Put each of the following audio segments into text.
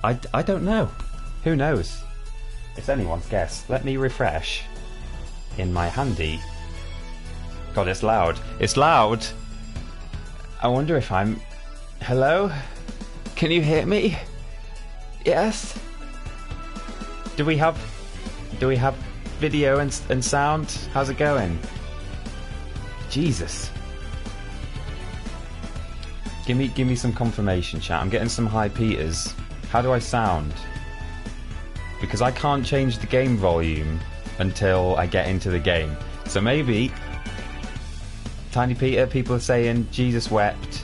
I don't know. Who knows? It's anyone's guess. Let me refresh in my handy. God, it's loud. It's loud! I wonder if I'm... Hello? Can you hear me? Yes? Do we have video and sound? How's it going? Jesus. Give me some confirmation, chat. I'm getting some high Peters. How do I sound? Because I can't change the game volume until I get into the game. So maybe Tiny Peter, people are saying Jesus wept.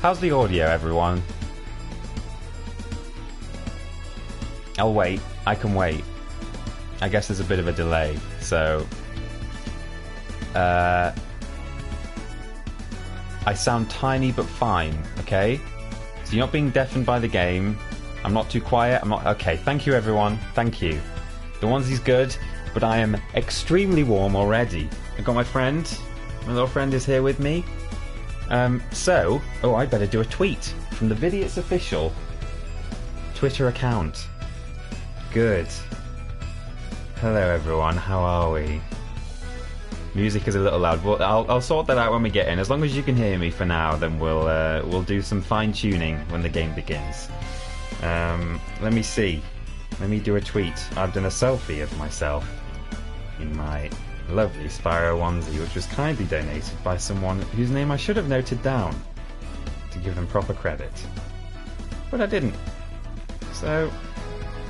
How's the audio, everyone? I'll wait. I can wait. I guess there's a bit of a delay, so I sound tiny but fine, okay? So you're not being deafened by the game. I'm not too quiet. I'm not... Okay, thank you, everyone. Thank you. The onesie's good, but I am extremely warm already. I've got my friend. My little friend is here with me. Oh, I better do a tweet from the Vidiots official Twitter account. Good. Hello, everyone. How are we? Music is a little loud. Well, I'll sort that out when we get in. As long as you can hear me for now, then we'll do some fine tuning when the game begins. Let me see. Let me do a tweet. I've done a selfie of myself in my lovely Spyro onesie, which was kindly donated by someone whose name I should have noted down to give them proper credit, but I didn't. So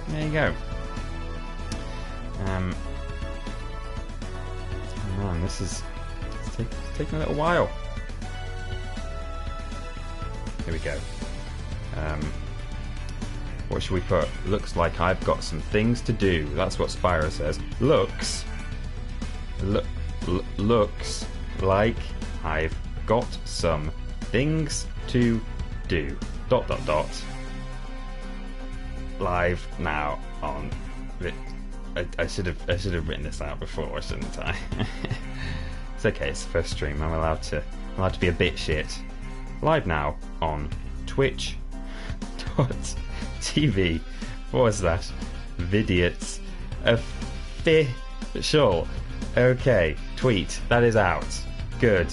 there you go. Oh man, this is taking a little while. Here we go. What should we put? Looks like I've got some things to do. That's what Spyro says. Looks like I've got some things to do. ... Live now on... I should have written this out before, shouldn't I? It's okay, it's the first stream. I'm allowed to be a bit shit. Live now on twitch.tv /Vidiots official. Okay, tweet. That is out. Good.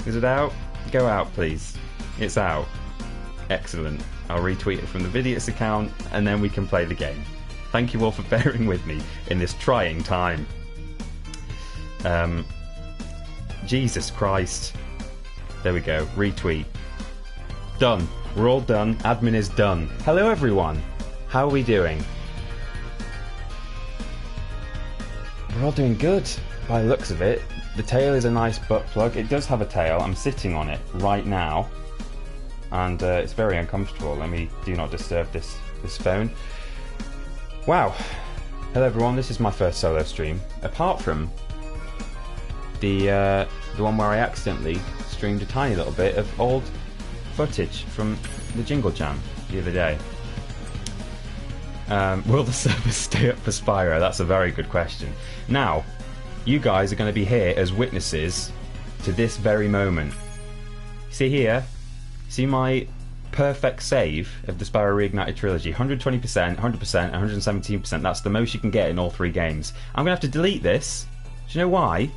Is it out? Go out, please. It's out. Excellent. I'll retweet it from the Vidiots account, and then we can play the game. Thank you all for bearing with me in this trying time. Jesus Christ. There we go. Retweet. Done. We're all done. Admin is done. Hello, everyone. How are we doing? We're all doing good, by the looks of it. The tail is a nice butt plug. It does have a tail. I'm sitting on it right now, and it's very uncomfortable. Let me do not disturb this phone. Wow. Hello, everyone. This is my first solo stream, apart from the one where I accidentally streamed a tiny little bit of old footage from the Jingle Jam the other day. Will the server stay up for Spyro? That's a very good question. Now, you guys are going to be here as witnesses to this very moment. See here? See my perfect save of the Spyro Reignited Trilogy? 120%, 100%, 117%. That's the most you can get in all three games. I'm going to have to delete this. Do you know why?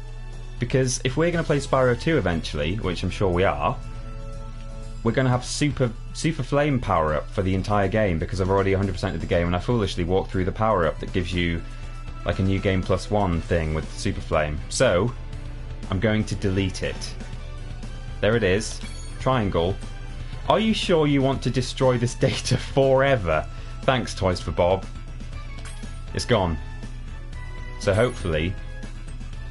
Because if we're going to play Spyro 2 eventually, which I'm sure we are, we're going to have super flame power up for the entire game, because I've already 100% of the game and I foolishly walked through the power up that gives you like a new game +1 thing with super flame. So I'm going to delete it. There it is. Triangle. Are you sure you want to destroy this data forever? Thanks, Toys for Bob. It's gone. So hopefully,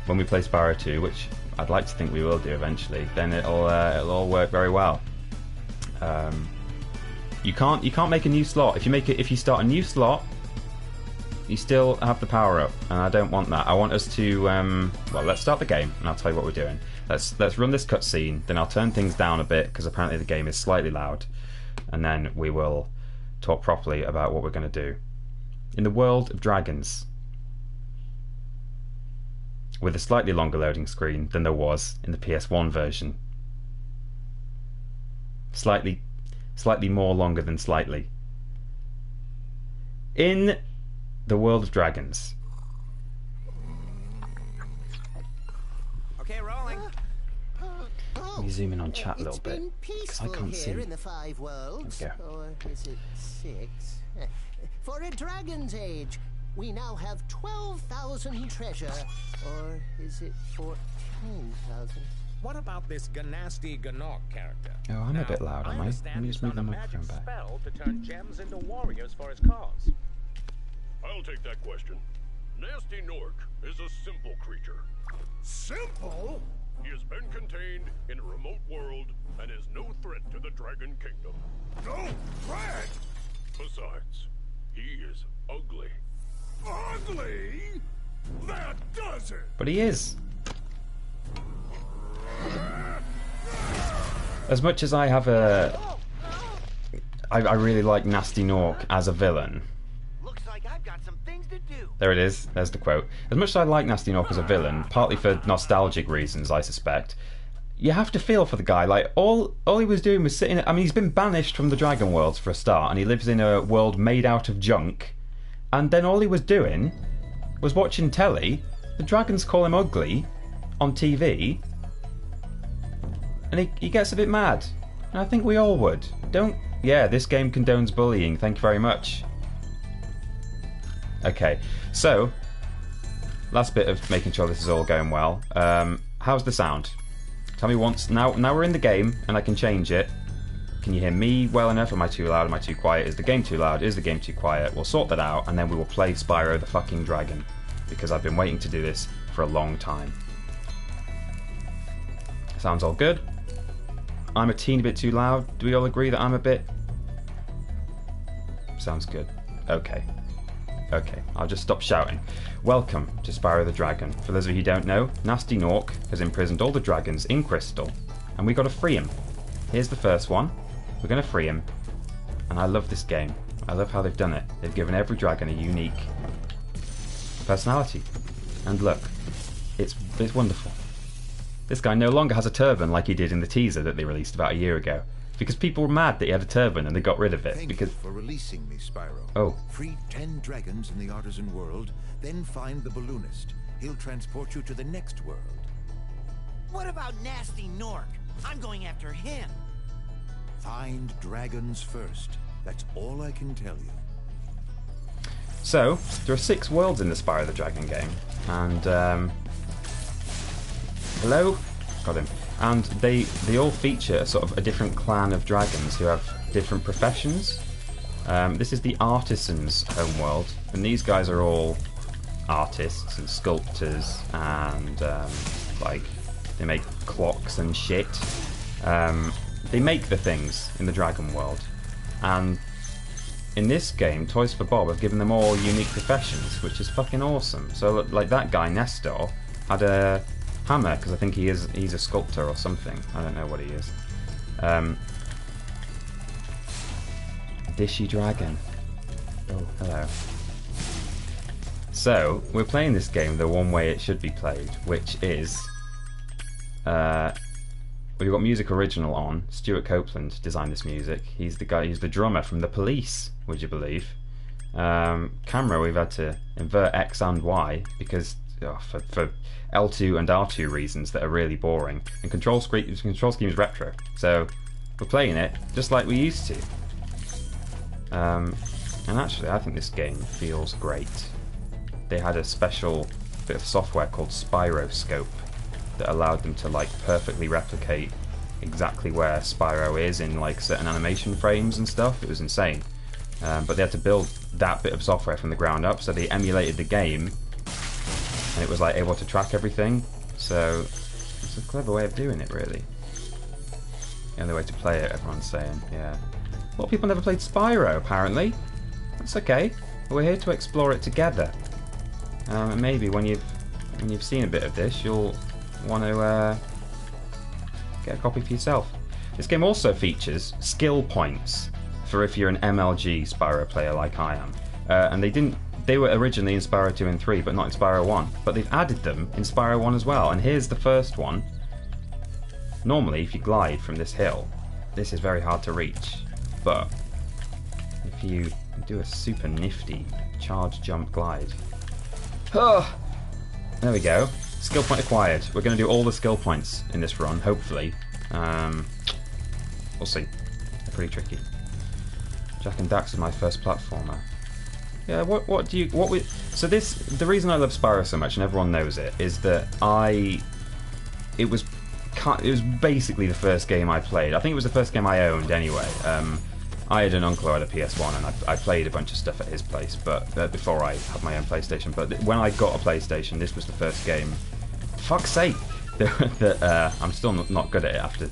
when we play Spyro 2, which I'd like to think we will do eventually, then it'll all work very well. You can't make a new slot. If you start a new slot, you still have the power up, and I don't want that. I want us to well, let's start the game, and I'll tell you what we're doing. Let's run this cutscene, then I'll turn things down a bit because apparently the game is slightly loud, and then we will talk properly about what we're going to do in the world of dragons, with a slightly longer loading screen than there was in the PS1 version. Slightly Slightly more longer than slightly. In the world of dragons. Okay, rolling. Let me zoom in on chat a little bit, because I can't see. In the 5 worlds, There we go. or is it 6? For a dragon's age, we now have 12,000 treasure, or is it 14,000? What about this Ganasty Ganok character? Oh, I'm a bit loud, am I? Let understand me he's just move on the a magic microphone back. spell to turn gems into warriors for his cause. I'll take that question. Nasty Nork is a simple creature. Simple? He has been contained in a remote world and is no threat to the Dragon Kingdom. No threat? Besides, he is ugly. Ugly? That does it! But he is. As much as I have I really like Nasty Nork as a villain. Looks like I've got some things to do. There it is. There's the quote. As much as I like Nasty Nork as a villain, partly for nostalgic reasons, I suspect, you have to feel for the guy. Like, all he was doing was sitting... I mean, he's been banished from the Dragon Worlds for a start, and he lives in a world made out of junk. And then all he was doing was watching telly. The dragons call him ugly on TV. And he gets a bit mad. And I think we all would. Don't... Yeah, this game condones bullying. Thank you very much. Okay, so... Last bit of making sure this is all going well. How's the sound? Tell me once. Now we're in the game, and I can change it. Can you hear me well enough? Am I too loud? Am I too quiet? Is the game too loud? Is the game too quiet? We'll sort that out, and then we will play Spyro the fucking Dragon. Because I've been waiting to do this for a long time. Sounds all good. I'm a teeny bit too loud. Do we all agree that I'm a bit... Sounds good. Okay. Okay, I'll just stop shouting. Welcome to Spyro the Dragon. For those of you who don't know, Nasty Nork has imprisoned all the dragons in Crystal, and we got to free him. Here's the first one. We're going to free him. And I love this game. I love how they've done it. They've given every dragon a unique personality. And look, it's wonderful. This guy no longer has a turban like he did in the teaser that they released about a year ago. Because people were mad that he had a turban and they got rid of it. Thank Because you for releasing me, Spyro. Oh. Free 10 dragons in the Artisan world, then find the balloonist. He'll transport you to the next world. What about Nasty Nork? I'm going after him. Find dragons first. That's all I can tell you. So, there are 6 worlds in the Spyro the Dragon game. And, hello? Got him. And they all feature sort of a different clan of dragons who have different professions. This is the Artisans homeworld, and these guys are all artists and sculptors, and like they make clocks and shit. They make the things in the Dragon world, and in this game, Toys for Bob have given them all unique professions, which is fucking awesome. So, like that guy Nestor had a hammer, because I think he's a sculptor or something. I don't know what he is. Dishy Dragon. Oh, hello. So, we're playing this game the one way it should be played, which is... we've got music original on. Stuart Copeland designed this music. He's the drummer from The Police, would you believe? Camera, we've had to invert X and Y, because... for L2 and R2 reasons that are really boring, and control scheme is retro, so we're playing it just like we used to. And actually, I think this game feels great. They had a special bit of software called Spyroscope that allowed them to like perfectly replicate exactly where Spyro is in like certain animation frames and stuff. It was insane, but they had to build that bit of software from the ground up, so they emulated the game. And it was like able to track everything, so it's a clever way of doing it, really. The only way to play it, everyone's saying, yeah. A lot of people never played Spyro, apparently. That's okay. We're here to explore it together. And maybe when you've seen a bit of this, you'll want to get a copy for yourself. This game also features skill points for if you're an MLG Spyro player like I am, and they were originally in Spyro 2 and 3, but not in Spyro 1. But they've added them in Spyro 1 as well. And here's the first one. Normally, if you glide from this hill, this is very hard to reach. but if you do a super nifty charge, jump, glide. Oh, there we go. Skill point acquired. We're going to do all the skill points in this run, hopefully. We'll see. They're pretty tricky. Jak and Dax is my first platformer. Yeah, so the reason I love Spyro so much, and everyone knows it, is that it was basically the first game I played. I think it was the first game I owned anyway. I had an uncle who had a PS1, and I played a bunch of stuff at his place, but before I had my own PlayStation. But when I got a PlayStation, this was the first game. Fuck's sake! that I'm still not good at it after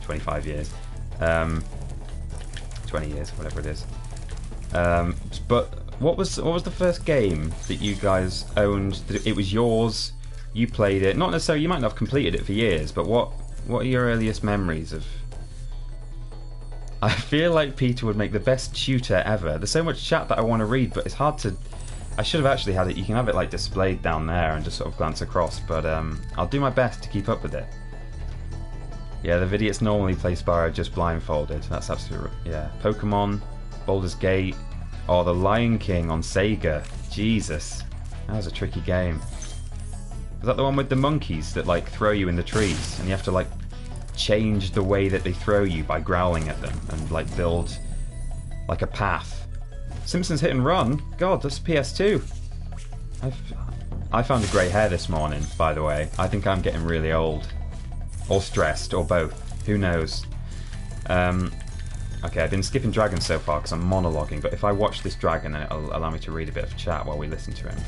25 years. 20 years, whatever it is. But what was the first game that you guys owned? It was yours. You played it. Not necessarily. You might not have completed it for years, but what are your earliest memories of? I feel like Peter would make the best tutor ever. There's so much chat that I want to read, but it's hard to. I should have actually had it. You can have it like displayed down there and just sort of glance across, but I'll do my best to keep up with it. Yeah, the Vidiots normally play Spyro just blindfolded. That's absolutely yeah. Pokemon, Baldur's Gate, or The Lion King on Sega. Jesus, that was a tricky game. Is that the one with the monkeys that like throw you in the trees, and you have to like change the way that they throw you by growling at them and like build like a path? Simpsons Hit and Run. God, that's PS2. I found a grey hair this morning, by the way. I think I'm getting really old. Or stressed, or both. Who knows? Okay, I've been skipping dragons so far because I'm monologuing, but if I watch this dragon, then it'll allow me to read a bit of chat while we listen to him.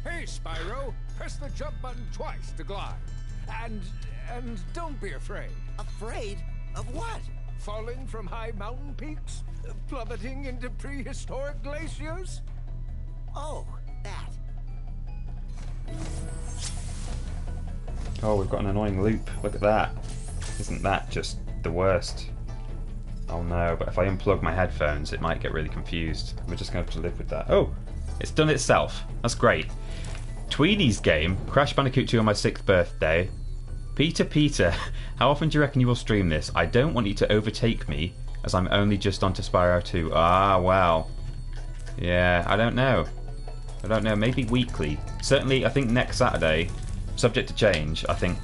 Hey, Spyro, press the jump button twice to glide. And don't be afraid. Afraid? Of what? Falling from high mountain peaks? Plummeting into prehistoric glaciers? Oh, that. Oh, we've got an annoying loop. Look at that. Isn't that just the worst? Oh no, but if I unplug my headphones, it might get really confused. We're just going to have to live with that. Oh, it's done itself. That's great. Tweedy's game, Crash Bandicoot 2 on my 6th birthday. Peter, how often do you reckon you will stream this? I don't want you to overtake me, as I'm only just onto Spyro 2. Ah, well. Yeah, I don't know. Maybe weekly. Certainly, I think next Saturday, subject to change, I think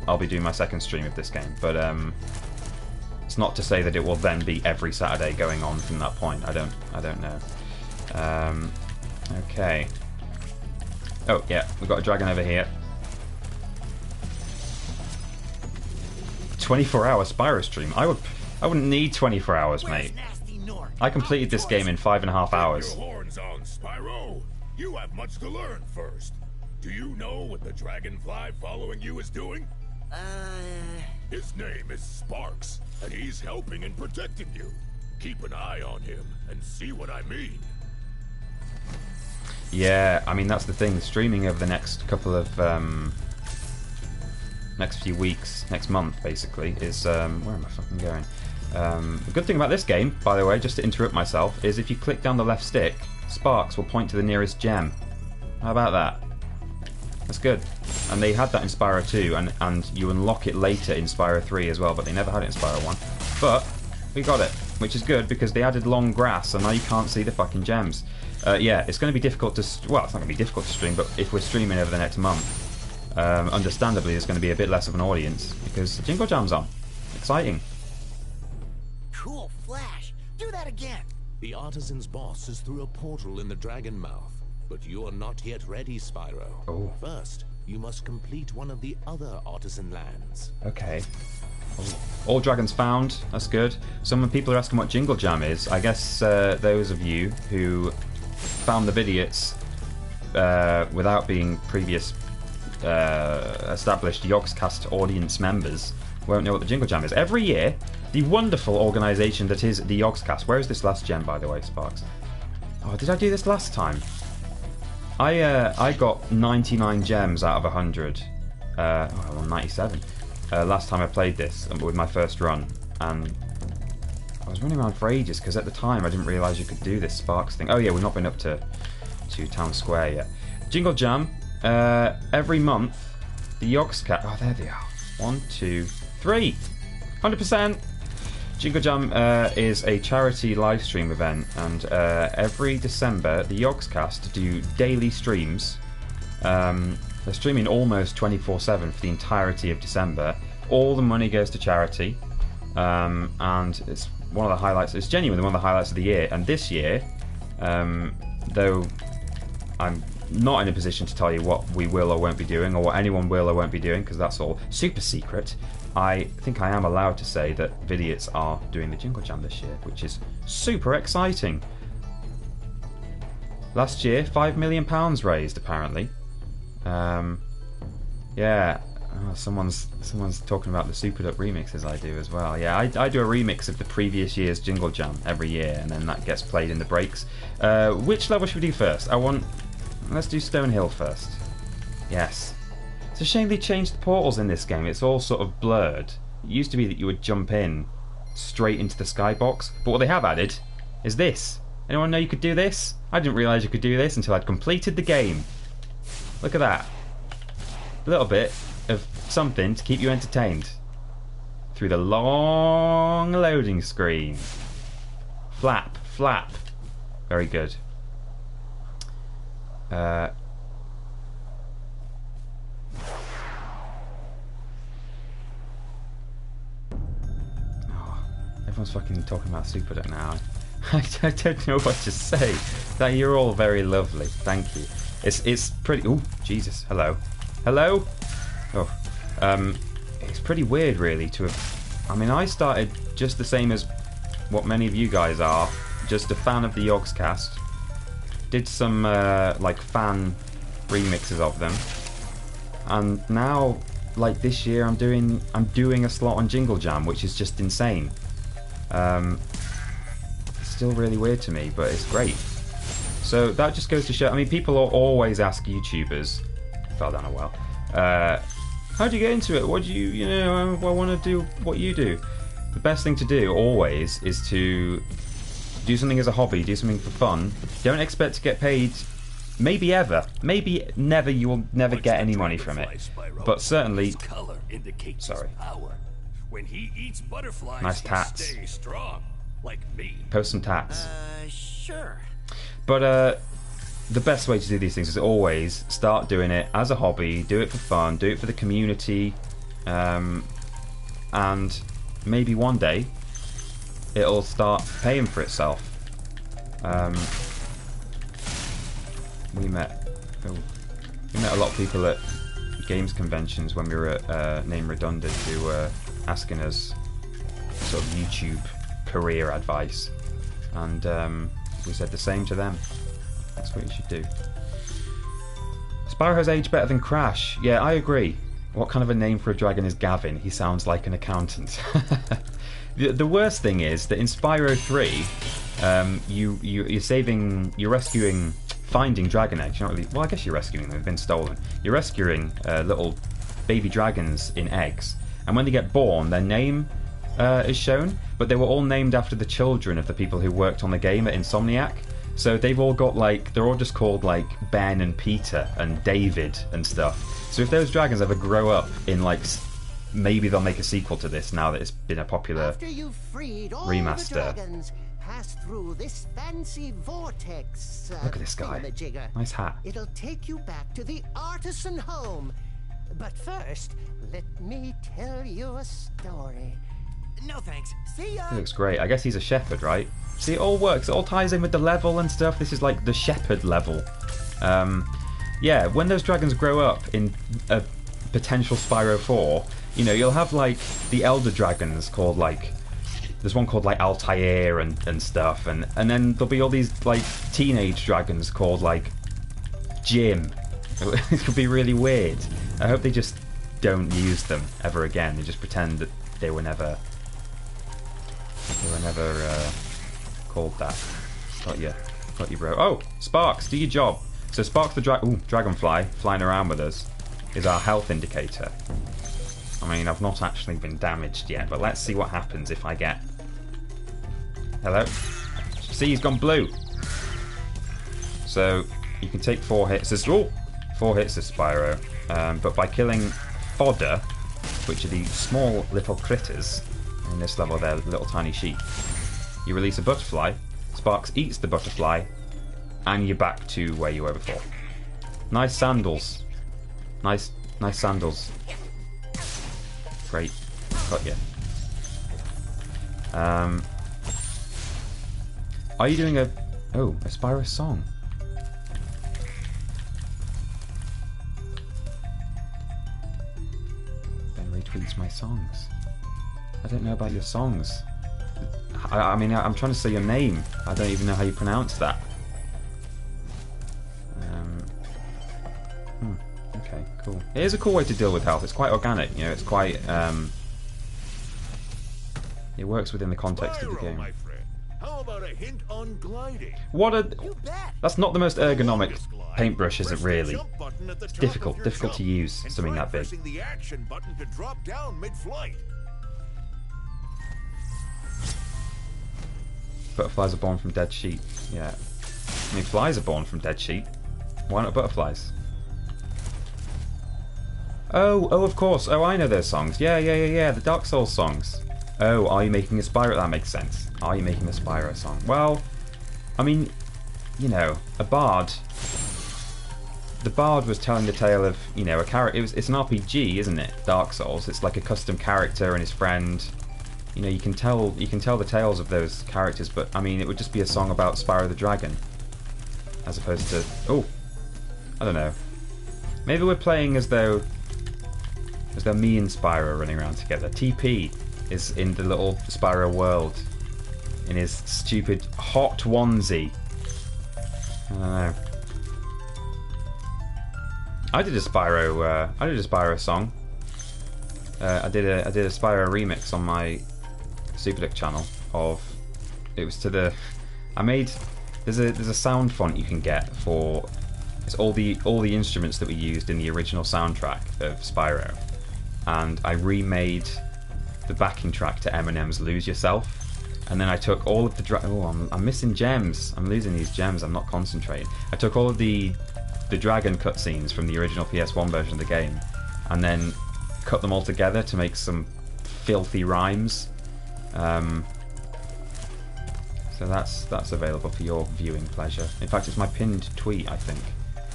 I'll be doing my second stream of this game. But it's not to say that it will then be every Saturday going on from that point. I don't know. Okay. Oh yeah, we've got a dragon over here. 24-hour Spyro stream. I wouldn't need 24 hours, mate. I completed this game in 5.5 hours. Keep your horns on, Spyro. You have much to learn first. Do you know what the dragonfly following you is doing? His name is Sparks, and he's helping and protecting you. Keep an eye on him and see what I mean. Yeah, I mean that's the thing. Streaming over the next couple of next few weeks, next month basically, is where am I fucking going? The good thing about this game, by the way, just to interrupt myself, is if you click down the left stick, Sparks will point to the nearest gem. How about that? That's good. And they had that in Spyro 2, and you unlock it later in Spyro 3 as well, but they never had it in Spyro 1. But we got it, which is good because they added long grass, and now you can't see the fucking gems. Yeah, it's going to be difficult to... Well, it's not going to be difficult to stream, but if we're streaming over the next month, understandably there's going to be a bit less of an audience because Jingle Jam's on. Exciting. Cool flash. Do that again. The Artisan's boss is through a portal in the Dragon Mouth, but you are not yet ready, Spyro. Oh. First, you must complete one of the other Artisan lands. Okay. All dragons found. That's good. Some people are asking what Jingle Jam is. I guess those of you who found the Vidiots without being previous established Yogscast audience members won't know what the Jingle Jam is. Every year, the wonderful organisation that is the Yogscast. Where is this last gem, by the way, Sparks? Oh, did I do this last time? I got 99 gems out of 100. Well, 97. Last time I played this with my first run, and I was running around for ages because at the time I didn't realise you could do this Sparks thing. Oh yeah, we've not been up to Town Square yet. Jingle Jam, every month, the Yogscast... Oh, there they are. 1, 2, 3. 100%. Jingle Jam is a charity live stream event, and every December the Yogscast do daily streams. They're streaming almost 24/7 for the entirety of December. All the money goes to charity, and it's one of the highlights. It's genuinely one of the highlights of the year. And this year, though I'm not in a position to tell you what we will or won't be doing, or what anyone will or won't be doing, because that's all super secret, I think I am allowed to say that Vidiots are doing the Jingle Jam this year, which is super exciting. Last year, £5 million raised, apparently. Yeah, oh, someone's talking about the Supered Up remixes I do as well. Yeah, I do a remix of the previous year's Jingle Jam every year, and then that gets played in the breaks. Which level should we do first? Let's do Stonehill first. Yes. It's a shame they changed the portals in this game. It's all sort of blurred. It used to be that you would jump in straight into the skybox, but what they have added is this. Anyone know you could do this? I didn't realise you could do this until I'd completed the game. Look at that. A little bit of something to keep you entertained through the long loading screen. Flap, flap. Very good. Everyone's fucking talking about Superduck now. I don't know what to say. That you're all very lovely. Thank you. It's pretty. Oh Jesus! Hello, hello. Oh, it's pretty weird, really. To have. I mean, I started just the same as what many of you guys are. Just a fan of the Yogscast. Did some like fan remixes of them, and now, like this year, I'm doing a slot on Jingle Jam, which is just insane. It's still really weird to me, but it's great. So that just goes to show. I mean, people always ask YouTubers, fell down a well, how do you get into it? What do you know? I want to do what you do. The best thing to do always is to do something as a hobby, do something for fun. Don't expect to get paid. Maybe ever, maybe never. You will never get any money from it. But certainly, sorry. When he eats butterflies, nice tats. he stays strong, like me. Post some tats. Sure. But the best way to do these things is always start doing it as a hobby, do it for fun, do it for the community, and maybe one day it'll start paying for itself. We met a lot of people at games conventions when we were at Name Redundant who were asking us sort of YouTube career advice, and we said the same to them. That's what you should do. Spyro has aged better than Crash. Yeah, I agree. What kind of a name for a dragon is Gavin? He sounds like an accountant. The worst thing is that in Spyro 3, you're rescuing, finding dragon eggs. You're not really, well, I guess you're rescuing them. They've been stolen. You're rescuing little baby dragons in eggs, and when they get born, their name is shown, but they were all named after the children of the people who worked on the game at Insomniac. So they've all got like, they're all just called like Ben and Peter and David and stuff. So if those dragons ever grow up in like, maybe they'll make a sequel to this now that it's been a popular After you've freed all remaster. The dragons, pass through this fancy vortex. Look at this guy. Thingamajigger. Nice hat. It'll take you back to the Artisan home. But first, let me tell you a story. No thanks. See ya. He looks great. I guess he's a shepherd, right? See, it all works. It all ties in with the level and stuff. This is like the shepherd level. Yeah, when those dragons grow up in a potential Spyro 4, you know, you'll have like the elder dragons called like, there's one called like Altair and stuff, and then there'll be all these like teenage dragons called like Jim. It could be really weird. I hope they just don't use them ever again. They just pretend that they were never called that. Got you, bro. Oh, Sparks, do your job. So Sparks the dragonfly flying around with us is our health indicator. I mean, I've not actually been damaged yet, but let's see what happens if I get... Hello? See, he's gone blue. So you can take 4 hits as... Oh! 4 hits as Spyro. But by killing fodder, which are these small little critters. In this level, they're little tiny sheep. You release a butterfly, Sparks eats the butterfly, and you're back to where you were before. Nice sandals. Nice sandals. Great. Got you. Are you doing a Spyro song? Ben retweets my songs. I don't know about your songs. I mean, I'm trying to say your name. I don't even know how you pronounce that. Okay, cool. It is a cool way to deal with health. It's quite organic, you know. It's quite. It works within the context of the game. My friend. How about a hint on gliding? What a. That's not the most ergonomic paintbrush, is it really? It's difficult to use something that big. Pressing the action button to drop down mid-flight. Butterflies are born from dead sheep. Yeah. I mean, flies are born from dead sheep. Why not butterflies? Oh, of course. Oh, I know those songs. Yeah. The Dark Souls songs. Oh, are you making a Spyro? That makes sense. Are you making a Spyro song? Well, I mean, you know, a bard. The bard was telling the tale of, you know, a character. It's an RPG, isn't it? Dark Souls. It's like a custom character and his friend. You know, you can tell the tales of those characters, but I mean, it would just be a song about Spyro the Dragon, as opposed to I don't know. Maybe we're playing as though me and Spyro are running around together. TP is in the little Spyro world in his stupid hot onesie. I don't know. I did a Spyro song. I did a Spyro remix on my Superduck channel of. It was to the. I made. There's a sound font you can get for. It's all the instruments that we used in the original soundtrack of Spyro, and I remade the backing track to Eminem's "Lose Yourself," and then I took all of the I'm missing gems. I'm losing these gems. I'm not concentrating. I took all of the dragon cutscenes from the original PS1 version of the game, and then cut them all together to make some filthy rhymes. So that's available for your viewing pleasure. In fact, it's my pinned tweet, I think.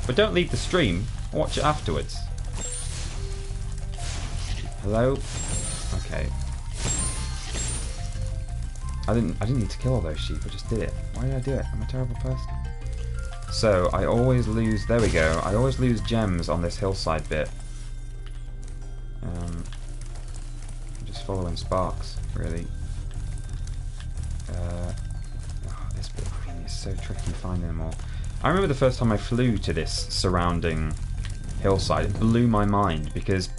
But don't leave the stream. Watch it afterwards. Hello? Okay. I didn't need to kill all those sheep. I just did it. Why did I do it? I'm a terrible person. So I always lose. There we go. I always lose gems on this hillside bit. I'm just following Sparks, really. This bit really is so tricky finding them all. I remember the first time I flew to this surrounding hillside, it blew my mind, because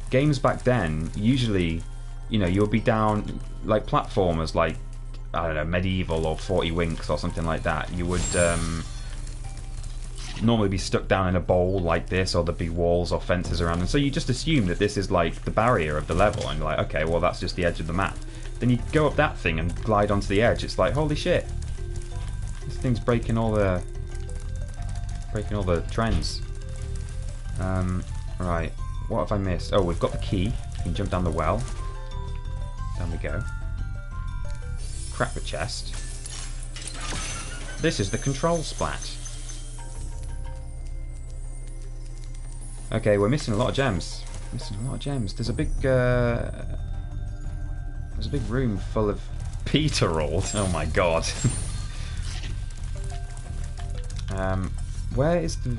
games back then, usually, you know, you'll be down, like platformers like, I don't know, Medieval or 40 Winks or something like that, you would normally be stuck down in a bowl like this, or there'd be walls or fences around them, so you just assume that this is like the barrier of the level, and you're like, okay, well that's just the edge of the map. Then you go up that thing and glide onto the edge, it's like, holy shit, this thing's breaking all the trends. Right, what have I missed? Oh, we've got the key. You can jump down the well. Down we go. Crack the chest. This is the control splat. Okay, we're missing a lot of gems. There's a big room full of peterald. Oh my god. Where is the...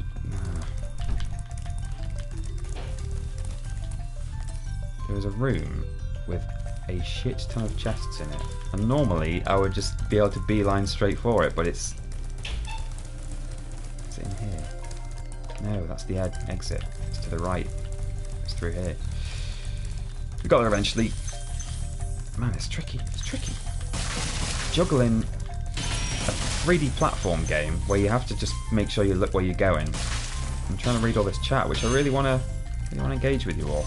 There is a room with a shit ton of chests in it. And normally I would just be able to beeline straight for it, but it's... Is it in here? No, that's the exit. It's to the right. It's through here. We got there eventually. Man, it's tricky. Juggling a 3D platform game where you have to just make sure you look where you're going. I'm trying to read all this chat, which I really want to engage with you all.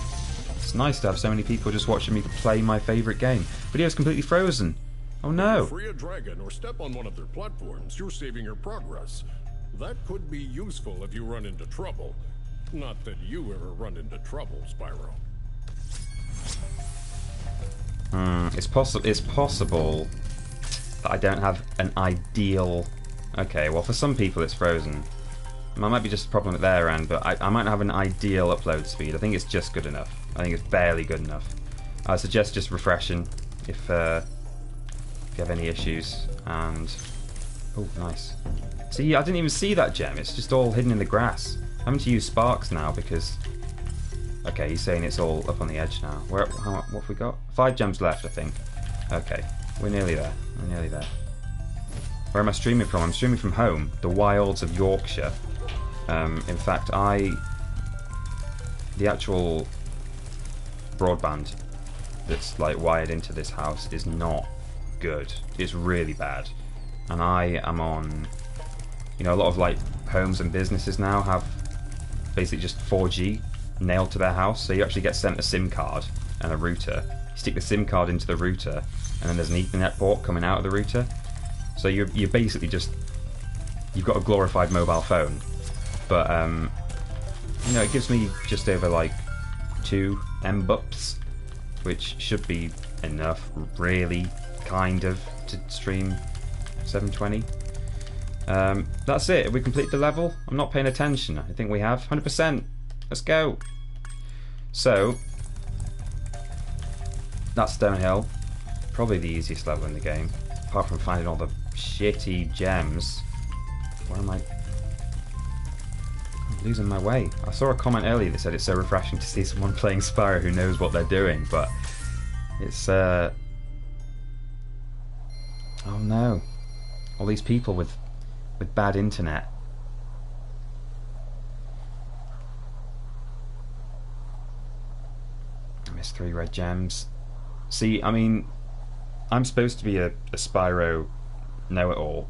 It's nice to have so many people just watching me play my favourite game. Video's completely frozen. Oh no. Free a dragon or step on one of their platforms, you're saving your progress. That could be useful if you run into trouble. Not that you ever run into trouble, Spyro. It's possible that I don't have an ideal... Okay, well for some people it's frozen. It might be just a problem at their end, but I might not have an ideal upload speed. I think it's just good enough. I think it's barely good enough. I suggest just refreshing if you have any issues. And oh, nice. See, I didn't even see that gem. It's just all hidden in the grass. I'm having to use sparks now because... Okay, he's saying it's all up on the edge now. What have we got? 5 gems left, I think. Okay, we're nearly there. We're nearly there. Where am I streaming from? I'm streaming from home, the wilds of Yorkshire. In fact, the actual broadband that's like wired into this house is not good. It's really bad. And I am on, you know, a lot of like homes and businesses now have basically just 4G nailed to their house. So you actually get sent a SIM card and a router. You stick the SIM card into the router, and then there's an Ethernet port coming out of the router. So you're basically just, you've got a glorified mobile phone. But you know, it gives me just over like 2 Mbps, which should be enough, really, kind of, to stream 720. That's it. Have we completed the level? I'm not paying attention. I think we have 100%. Let's go. So that's Stonehill, probably the easiest level in the game, apart from finding all the shitty gems. Where am I? I'm losing my way. I saw a comment earlier that said it's so refreshing to see someone playing Spyro who knows what they're doing, but it's oh no, all these people with bad internet. I missed 3 red gems. See, I mean, I'm supposed to be a Spyro know-it-all,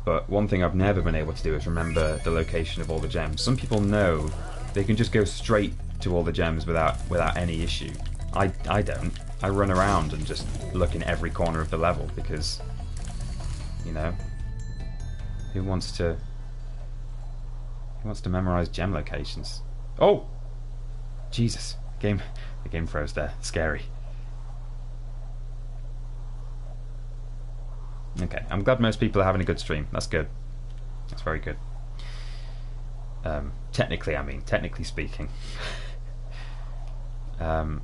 but one thing I've never been able to do is remember the location of all the gems. Some people know they can just go straight to all the gems without any issue. I don't. I run around and just look in every corner of the level because, you know, who wants to memorize gem locations? Oh, Jesus! The game froze there. Scary. Okay, I'm glad most people are having a good stream. That's good. That's very good. Technically speaking. Oh,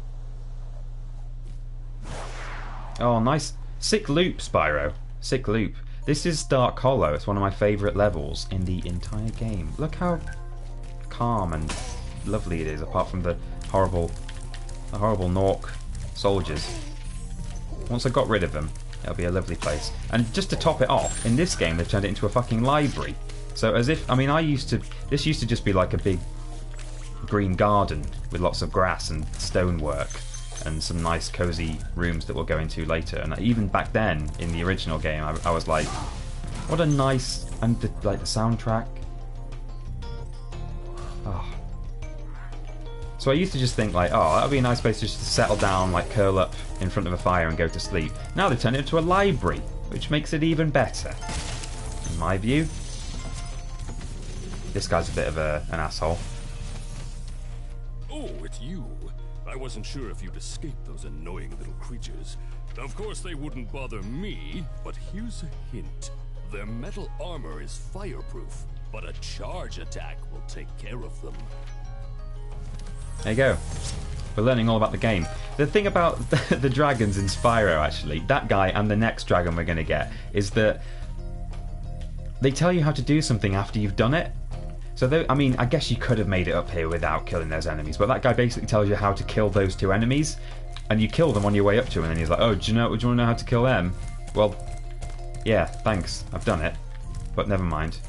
nice. Sick loop, Spyro. Sick loop. This is Dark Hollow. It's one of my favourite levels in the entire game. Look how calm and lovely it is, apart from the horrible Nork soldiers. Once I got rid of them, it'll be a lovely place. And just to top it off, in this game they've turned it into a fucking library. So as if, I mean, this used to just be like a big green garden with lots of grass and stonework and some nice cozy rooms that we'll go into later. And even back then, in the original game, I was like, what a nice, and the soundtrack. Oh. So I used to just think like, oh, that would be a nice place just to settle down, like curl up in front of a fire and go to sleep. Now they've turned it into a library, which makes it even better, in my view. This guy's a bit of an asshole. Oh, it's you. I wasn't sure if you'd escape those annoying little creatures. Of course they wouldn't bother me, but here's a hint. Their metal armor is fireproof, but a charge attack will take care of them. There you go. We're learning all about the game. The thing about the dragons in Spyro, actually, that guy and the next dragon we're going to get, is that they tell you how to do something after you've done it. So, I mean, I guess you could have made it up here without killing those enemies, but that guy basically tells you how to kill those 2 enemies, and you kill them on your way up to him, and then he's like, oh, do you want to know how to kill them? Well, yeah, thanks, I've done it, but never mind.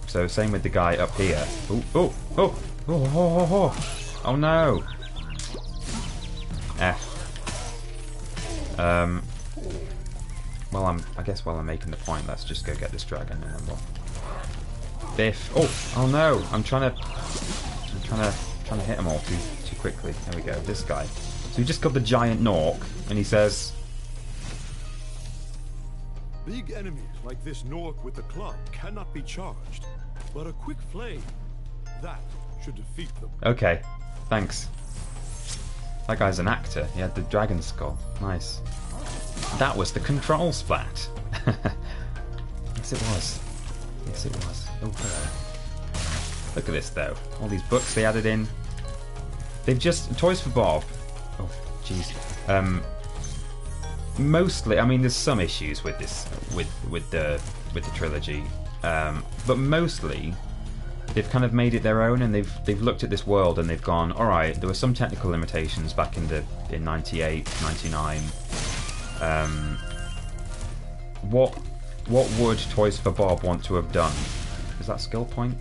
So, same with the guy up here. Oh no! Well, I guess while I'm making the point, let's just go get this dragon and then we'll... Biff! Oh no! I'm trying to hit them all too quickly. There we go. This guy. So we just got the giant Nork, and he says, big enemies like this Nork with the club cannot be charged, but a quick flame, that should defeat them. okay, thanks. That guy's an actor. He had the dragon skull. Nice. That was the control splat. Yes, it was. Yes, it was. Oh, hello. Look at this, though. All these books they added in. They've just... Toys for Bob. Oh, jeez. Mostly, I mean, there's some issues with this, with the trilogy, but mostly they've kind of made it their own, and they've looked at this world and they've gone, all right, there were some technical limitations back in 98, 99. What would Toys for Bob want to have done? Is that skill point?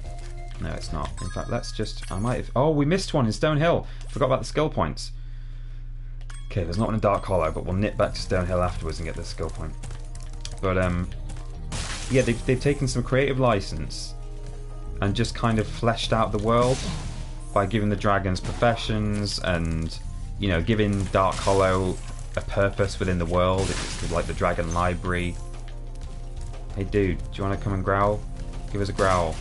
No, it's not. In fact, let's just... I might have... Oh, we missed one in Stonehill. Forgot about the skill points. Okay, there's not one in Dark Hollow, but we'll nip back to Stonehill afterwards and get the skill point. But, yeah, they've taken some creative license and just kind of fleshed out the world by giving the dragons professions and, you know, giving Dark Hollow a purpose within the world. It's like the Dragon Library. Hey, dude, do you want to come and growl? Give us a growl.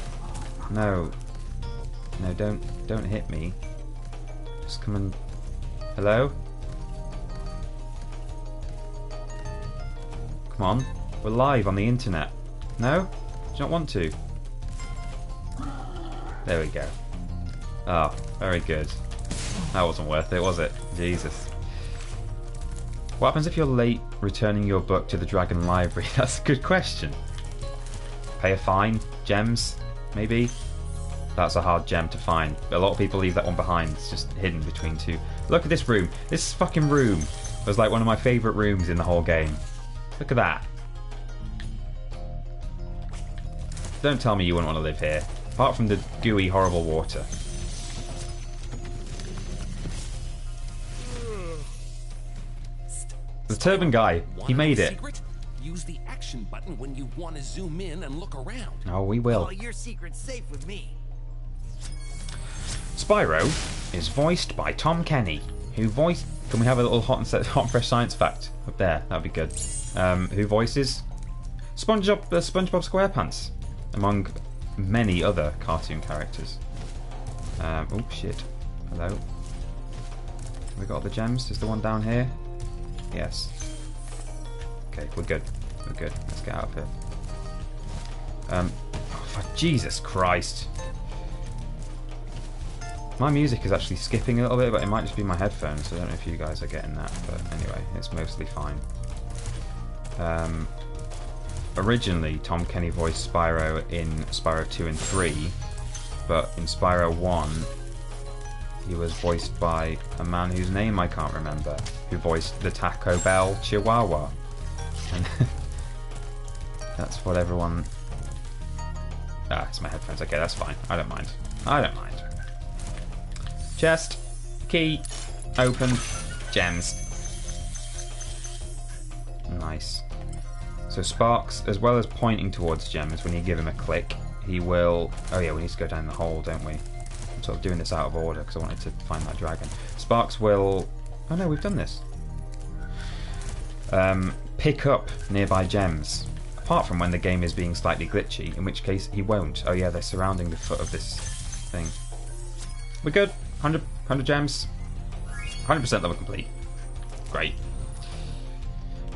No. No, don't hit me. Just come and... Hello? Come on. We're live on the internet. No? Do you not want to? There we go. Oh, very good. That wasn't worth it, was it? Jesus. What happens if you're late returning your book to the Dragon Library? That's a good question. Pay a fine? Gems? Maybe? That's a hard gem to find. A lot of people leave that one behind. It's just hidden between two. Look at this room. This fucking room was like one of my favourite rooms in the whole game. Look at that. Don't tell me you wouldn't want to live here. Apart from the gooey, horrible water. The turban guy, he made it. Use the action button when you want to zoom in and look around. Oh, we will. Oh, your secret's safe with me. Spyro is voiced by Tom Kenny, who voiced... Can we have a little hot and fresh science fact up there? That'd be good. Who voices SpongeBob SquarePants, among many other cartoon characters. Oh shit! Hello. Have we got all the gems? Is the one down here? Yes. Okay, we're good. We're good. Let's get out of here. Oh, for Jesus Christ! My music is actually skipping a little bit, but it might just be my headphones, so I don't know if you guys are getting that, but anyway, it's mostly fine. Originally, Tom Kenny voiced Spyro in Spyro 2 and 3, but in Spyro 1, he was voiced by a man whose name I can't remember, who voiced the Taco Bell Chihuahua. And that's what everyone... Ah, it's my headphones. Okay, that's fine. I don't mind. I don't mind. Chest, key, open, gems. Nice. So Sparks, as well as pointing towards gems, when you give him a click, he will... Oh yeah, we need to go down the hole, don't we? I'm sort of doing this out of order because I wanted to find that dragon. Sparks will... Oh no, we've done this. Pick up nearby gems. Apart from when the game is being slightly glitchy, in which case he won't. Oh yeah, they're surrounding the foot of this thing. We're good. 100 gems. 100% level complete. Great.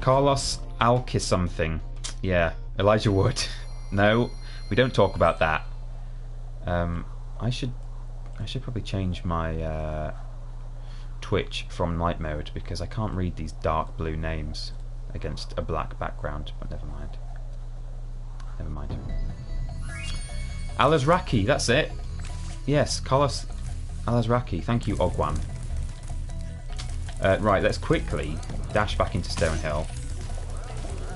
Carlos Alki something. Yeah, Elijah Wood. No, we don't talk about that. I should probably change my Twitch from night mode because I can't read these dark blue names against a black background. But never mind. Never mind. Alazraki, that's it. Yes, Carlos Alazraki. Thank you, Ogwan. Right, let's quickly dash back into Stonehill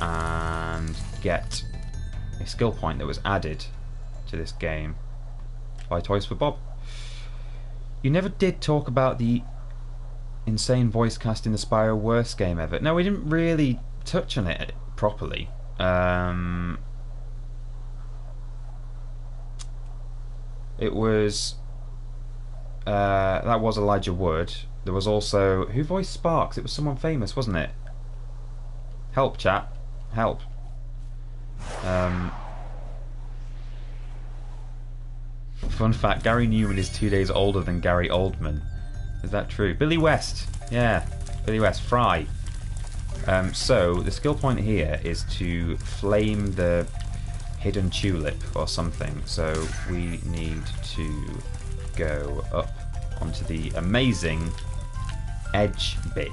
and get a skill point that was added to this game by Toys for Bob. You never did talk about the insane voice cast in the Spyro worst game ever. No, we didn't really touch on it properly. It was... that was Elijah Wood. There was also... Who voiced Sparks? It was someone famous, wasn't it? Help, chat. Help. Fun fact, Gary Newman is 2 days older than Gary Oldman. Is that true? Billy West. Yeah, Vidiots, fry. So the skill point here is to flame the hidden tulip or something. So we need to go up onto the amazing edge bit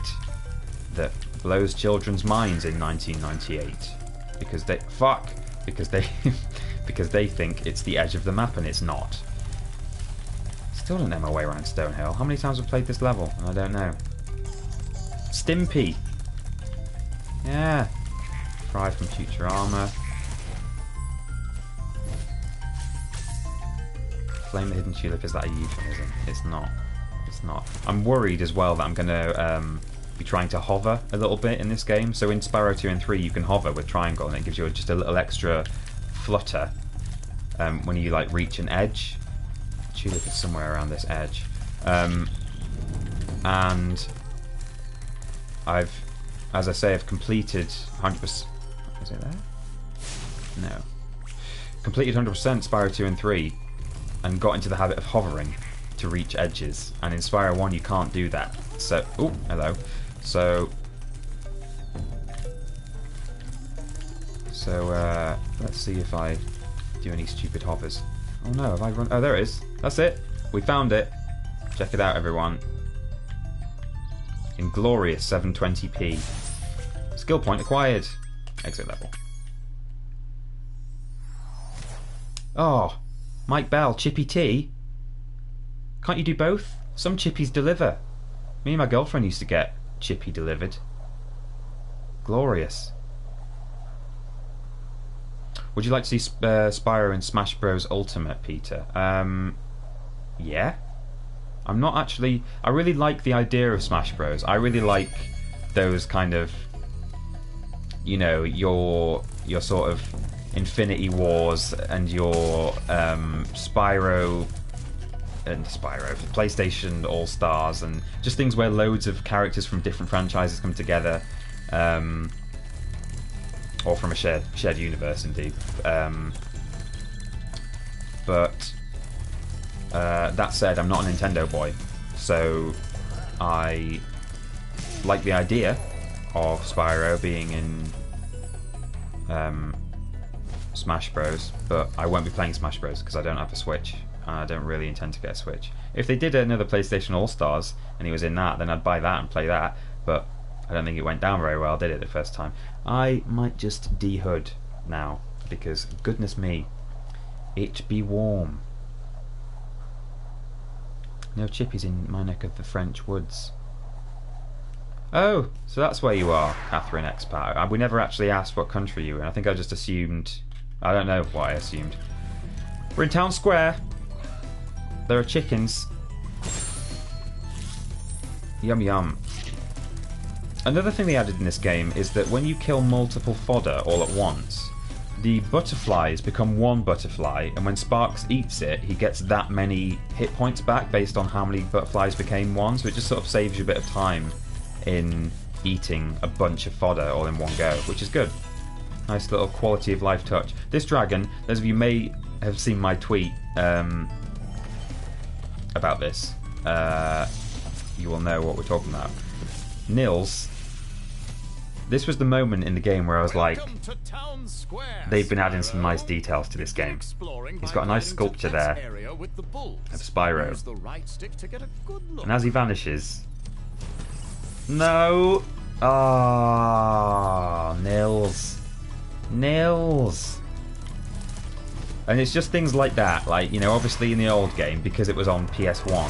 that blows children's minds in 1998 because they because they think it's the edge of the map and it's not. Still don't know my way around Stonehill. How many times have I played this level? I don't know. Stimpy. Yeah. Fry from future armor. Flame the hidden tulip, is that a euphemism? It's not. It's not. I'm worried as well that I'm going to be trying to hover a little bit in this game. So in Spyro 2 and 3 you can hover with triangle and it gives you just a little extra flutter when you like reach an edge. Tulip is somewhere around this edge. And I've, as I say, I've completed 100%. Is it there? No. Completed 100% Spyro 2 and 3 and got into the habit of hovering to reach edges. And in Spyro 1 you can't do that. So, oh, hello. So let's see if I do any stupid hovers. Oh no, have I run? Oh, there it is. That's it. We found it. Check it out, everyone. In glorious 720p. Skill point acquired. Exit level. Oh, Mike Bell, Chippy T. Can't you do both? Some chippies deliver. Me and my girlfriend used to get Chippy delivered. Glorious. Would you like to see Spyro in Smash Bros. Ultimate, Peter? Yeah. I'm not actually... I really like the idea of Smash Bros. I really like those kind of... You know, your sort of Infinity Wars and your Spyro... PlayStation All-Stars and just things where loads of characters from different franchises come together. Or from a shared universe, indeed. But that said, I'm not a Nintendo boy, so I like the idea of Spyro being in Smash Bros. But I won't be playing Smash Bros. Because I don't have a Switch, and I don't really intend to get a Switch. If they did another PlayStation All-Stars and he was in that, then I'd buy that and play that. But I don't think it went down very well, did it, the first time? I might just de-hood now, because goodness me, it be warm. No chippies in my neck of the French woods. Oh, so that's where you are, Catherine Expat. We never actually asked what country you were in. I think I just assumed... I don't know what I assumed. We're in Town Square. There are chickens. Yum yum. Another thing they added in this game is that when you kill multiple fodder all at once, the butterflies become one butterfly, and when Sparks eats it, he gets that many hit points back based on how many butterflies became one, so it just sort of saves you a bit of time in eating a bunch of fodder all in one go, which is good. Nice little quality of life touch. This dragon, those of you may have seen my tweet about this, you will know what we're talking about. Nils, this was the moment in the game where I was like, they've been adding some nice details to this game. He's got a nice sculpture there of Spyro. And as he vanishes... No! Ah, Nils. Nils! And it's just things like that, like, you know, obviously in the old game, because it was on PS1,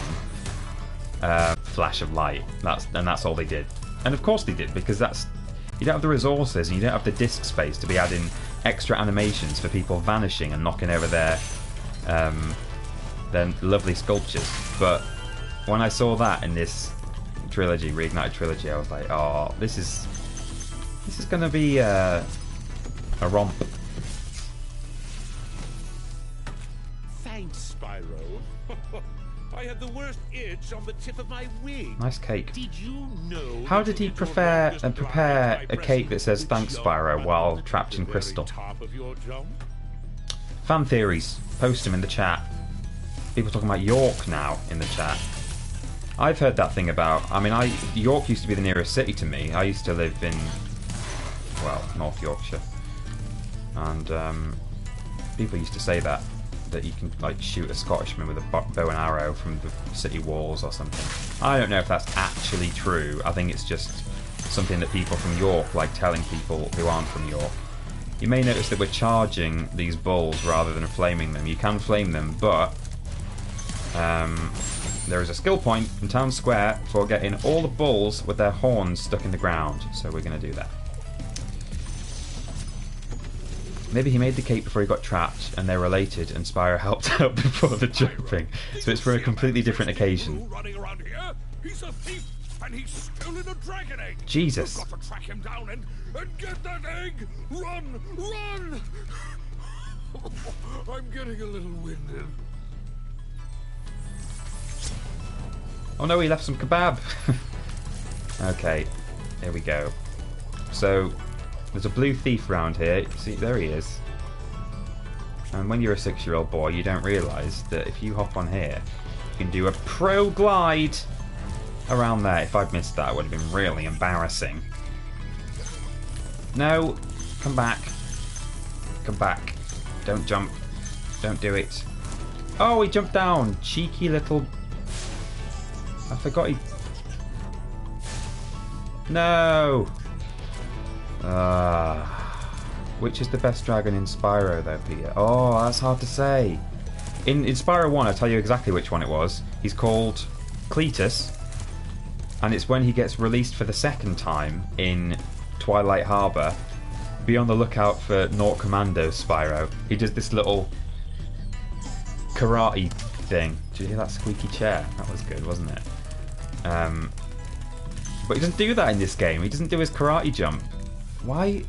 flash of light, that's all they did. And of course they did, because you don't have the resources and you don't have the disk space to be adding extra animations for people vanishing and knocking over their lovely sculptures. But when I saw that in this trilogy, Reignited Trilogy, I was like, oh, this is gonna be a romp. Thanks, Spyro. I had the worst itch on the tip of my wing. Nice cake. Did you know? How did he prepare a cake that says thanks, Spyro, while trapped in crystal? Fan theories. Post them in the chat. People talking about York now in the chat. I've heard that thing about... I mean, York used to be the nearest city to me. I used to live in, well, North Yorkshire. And people used to say that you can, like, shoot a Scottishman with a bow and arrow from the city walls or something. I don't know if that's actually true. I think it's just something that people from York like telling people who aren't from York. You may notice that we're charging these bulls rather than flaming them. You can flame them, but there is a skill point in Town Square for getting all the bulls with their horns stuck in the ground. So we're going to do that. Maybe he made the cake before he got trapped, and they're related, and Spyro helped out before the jumping. So it's for a completely different occasion. Running around here? He's a thief, and he's stolen a dragon egg. Jesus. You've got to track him down and get that egg. Run, run! I'm getting a little winded. Oh no, he left some kebab. Okay, here we go. So there's a blue thief round here. See, there he is. And when you're a 6-year-old boy, you don't realise that if you hop on here, you can do a pro glide around there. If I'd missed that, it would have been really embarrassing. No, come back. Come back. Don't jump. Don't do it. Oh, he jumped down. Cheeky little... I forgot he... No! Which is the best dragon in Spyro though, Peter? Oh, that's hard to say. In Spyro 1, I'll tell you exactly which one it was. He's called Cletus, and it's when he gets released for the second time in Twilight Harbour. Be on the lookout for Naught Commando Spyro. He does this little karate thing. Did you hear that squeaky chair? That was good, wasn't it? But he doesn't do that in this game. He doesn't do his karate jump. Why?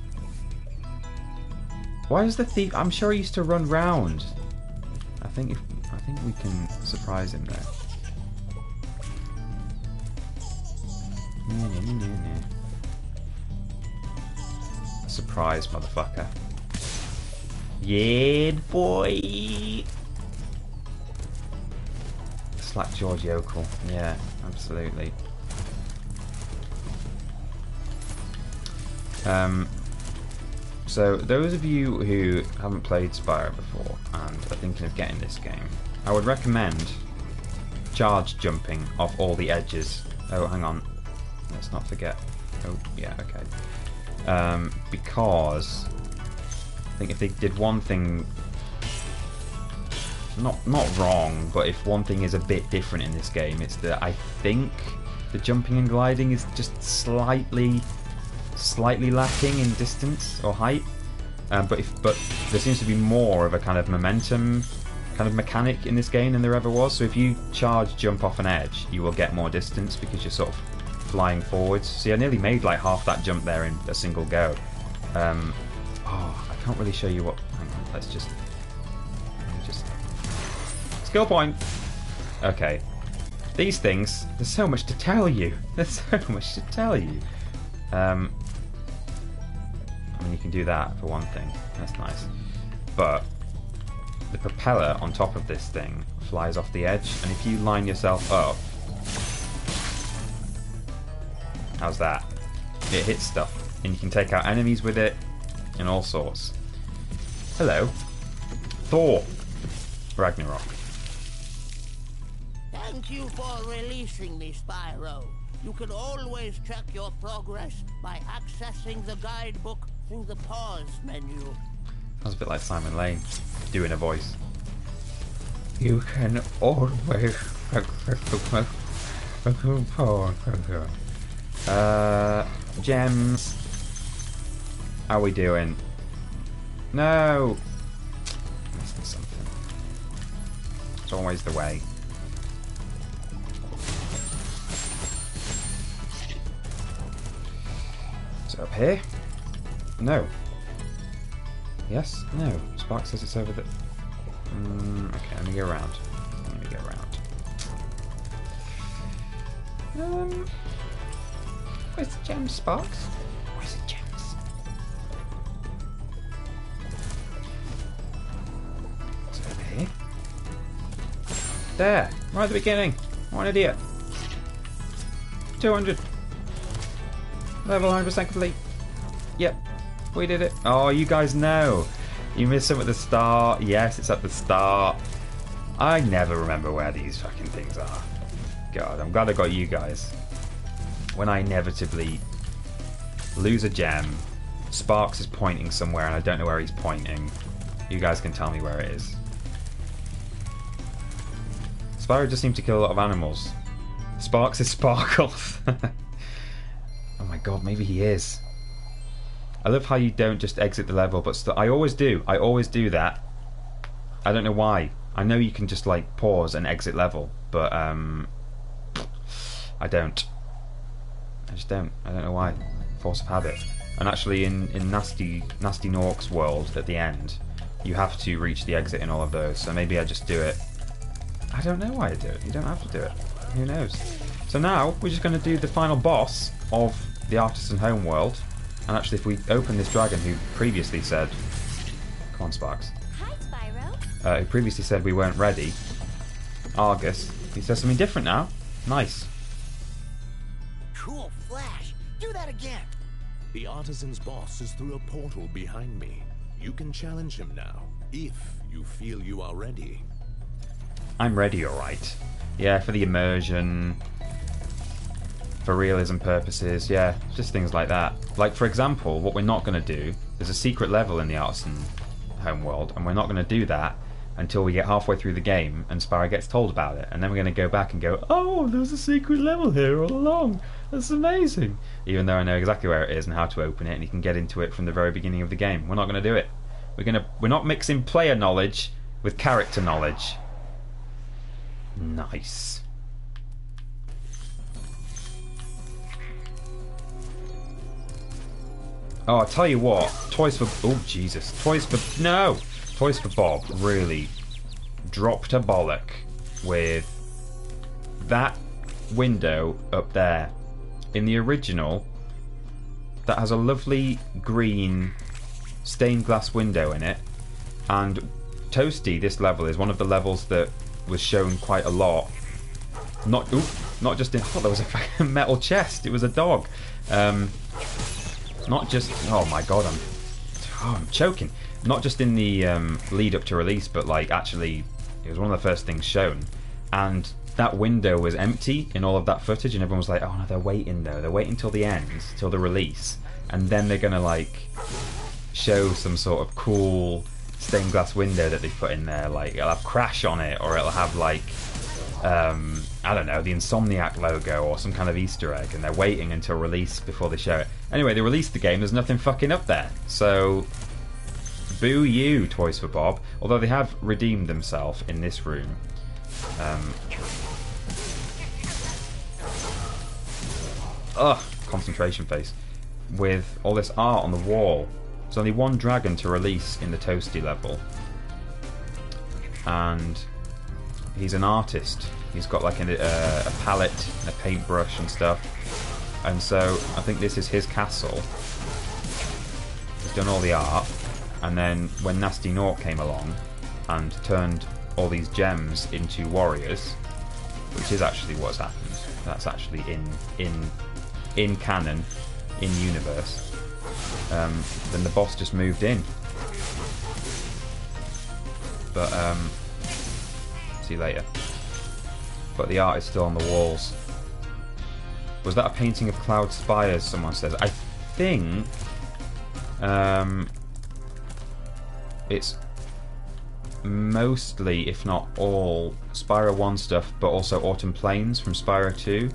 Why does the thief? I'm sure he used to run round. I think we can surprise him there. Surprise, motherfucker. Yeah, boy. Slap George Yokel. Yeah, absolutely. So those of you who haven't played Spyro before and are thinking of getting this game, I would recommend charge jumping off all the edges. Oh, hang on. Let's not forget. Oh, yeah, okay. Because I think if they did one thing, not wrong, but if one thing is a bit different in this game, it's that I think the jumping and gliding is just slightly lacking in distance or height, but there seems to be more of a kind of momentum kind of mechanic in this game than there ever was. So if you charge jump off an edge, you will get more distance because you're sort of flying forwards. See, I nearly made like half that jump there in a single go. Oh, I can't really show you what. Hang on, let's just skill point. Okay, these things. There's so much to tell you. There's so much to tell you. I mean, you can do that for one thing. That's nice. But the propeller on top of this thing flies off the edge, and if you line yourself up, how's that? It hits stuff, and you can take out enemies with it, and all sorts. Hello, Thor, Ragnarok. Thank you for releasing me, Spyro. You can always track your progress by accessing the guidebook through the pause menu. Sounds a bit like Simon Lane doing a voice. You can always access the pause menu. Gems. How are we doing? No! Missing something. It's always the way. Up here? No. Yes? No. Spark says it's over the... okay, let me go around. Where's the gems, Sparks? Where's the gems? It's over here. There! Right at the beginning! What an idiot! 200. Level 100% complete. Yep, we did it. Oh, you guys know. You missed some at the start. Yes, it's at the start. I never remember where these fucking things are. God, I'm glad I got you guys. When I inevitably lose a gem, Sparks is pointing somewhere and I don't know where he's pointing. You guys can tell me where it is. Spyro just seems to kill a lot of animals. Sparks is Sparkles. Oh my god, maybe he is. I love how you don't just exit the level, but I always do. I always do that. I don't know why. I know you can just like pause and exit level, but I don't. I just don't. I don't know why. Force of habit. And actually, in Nasty Nork's world at the end, you have to reach the exit in all of those. So maybe I just do it. I don't know why I do it. You don't have to do it. Who knows? So now we're just going to do the final boss of the Artisan homeworld. And actually, if we open this dragon who previously said, "Come on, Sparks." Hi, Spyro. Who previously said we weren't ready. Argus. He says something different now. Nice. Cool flash. Do that again. The Artisan's boss is through a portal behind me. You can challenge him now, if you feel you are ready. I'm ready, alright. Yeah, for the immersion, for realism purposes, yeah, just things like that. Like, for example, what we're not going to do, there's a secret level in the Artisan homeworld, and we're not going to do that until we get halfway through the game and Spyro gets told about it. And then we're going to go back and go, oh, there's a secret level here all along. That's amazing. Even though I know exactly where it is and how to open it, and you can get into it from the very beginning of the game. We're not going to do it. We're not mixing player knowledge with character knowledge. Nice. Oh, I'll tell you what. Toys for... Oh, Jesus. Toys for Bob really dropped a bollock with that window up there. In the original, that has a lovely green stained glass window in it. And Toasty, this level, is one of the levels that was shown quite a lot. Not just in... I thought there was a fucking metal chest. It was a dog. Not just... Oh my god, I'm choking. Not just in the lead up to release, but like actually it was one of the first things shown. And that window was empty in all of that footage, and everyone was like, oh no, they're waiting though. They're waiting till the end, till the release. And then they're going to like show some sort of cool stained glass window that they put in there. Like it'll have Crash on it, or it'll have like... I don't know, the Insomniac logo or some kind of Easter egg, and they're waiting until release before they show it. Anyway, they released the game, there's nothing fucking up there. So, boo you, Toys for Bob. Although they have redeemed themselves in this room. Concentration face. With all this art on the wall. There's only one dragon to release in the Toasty level. And... he's an artist. He's got like a palette and a paintbrush and stuff. And so I think this is his castle. He's done all the art. And then when Nasty Nork came along and turned all these gems into warriors, which is actually what's happened. That's actually in canon, in universe. Then the boss just moved in. But see you later. But the art is still on the walls. Was that a painting of Cloud Spires, someone says? I think it's mostly, if not all, Spyro 1 stuff, but also Autumn Plains from Spyro 2.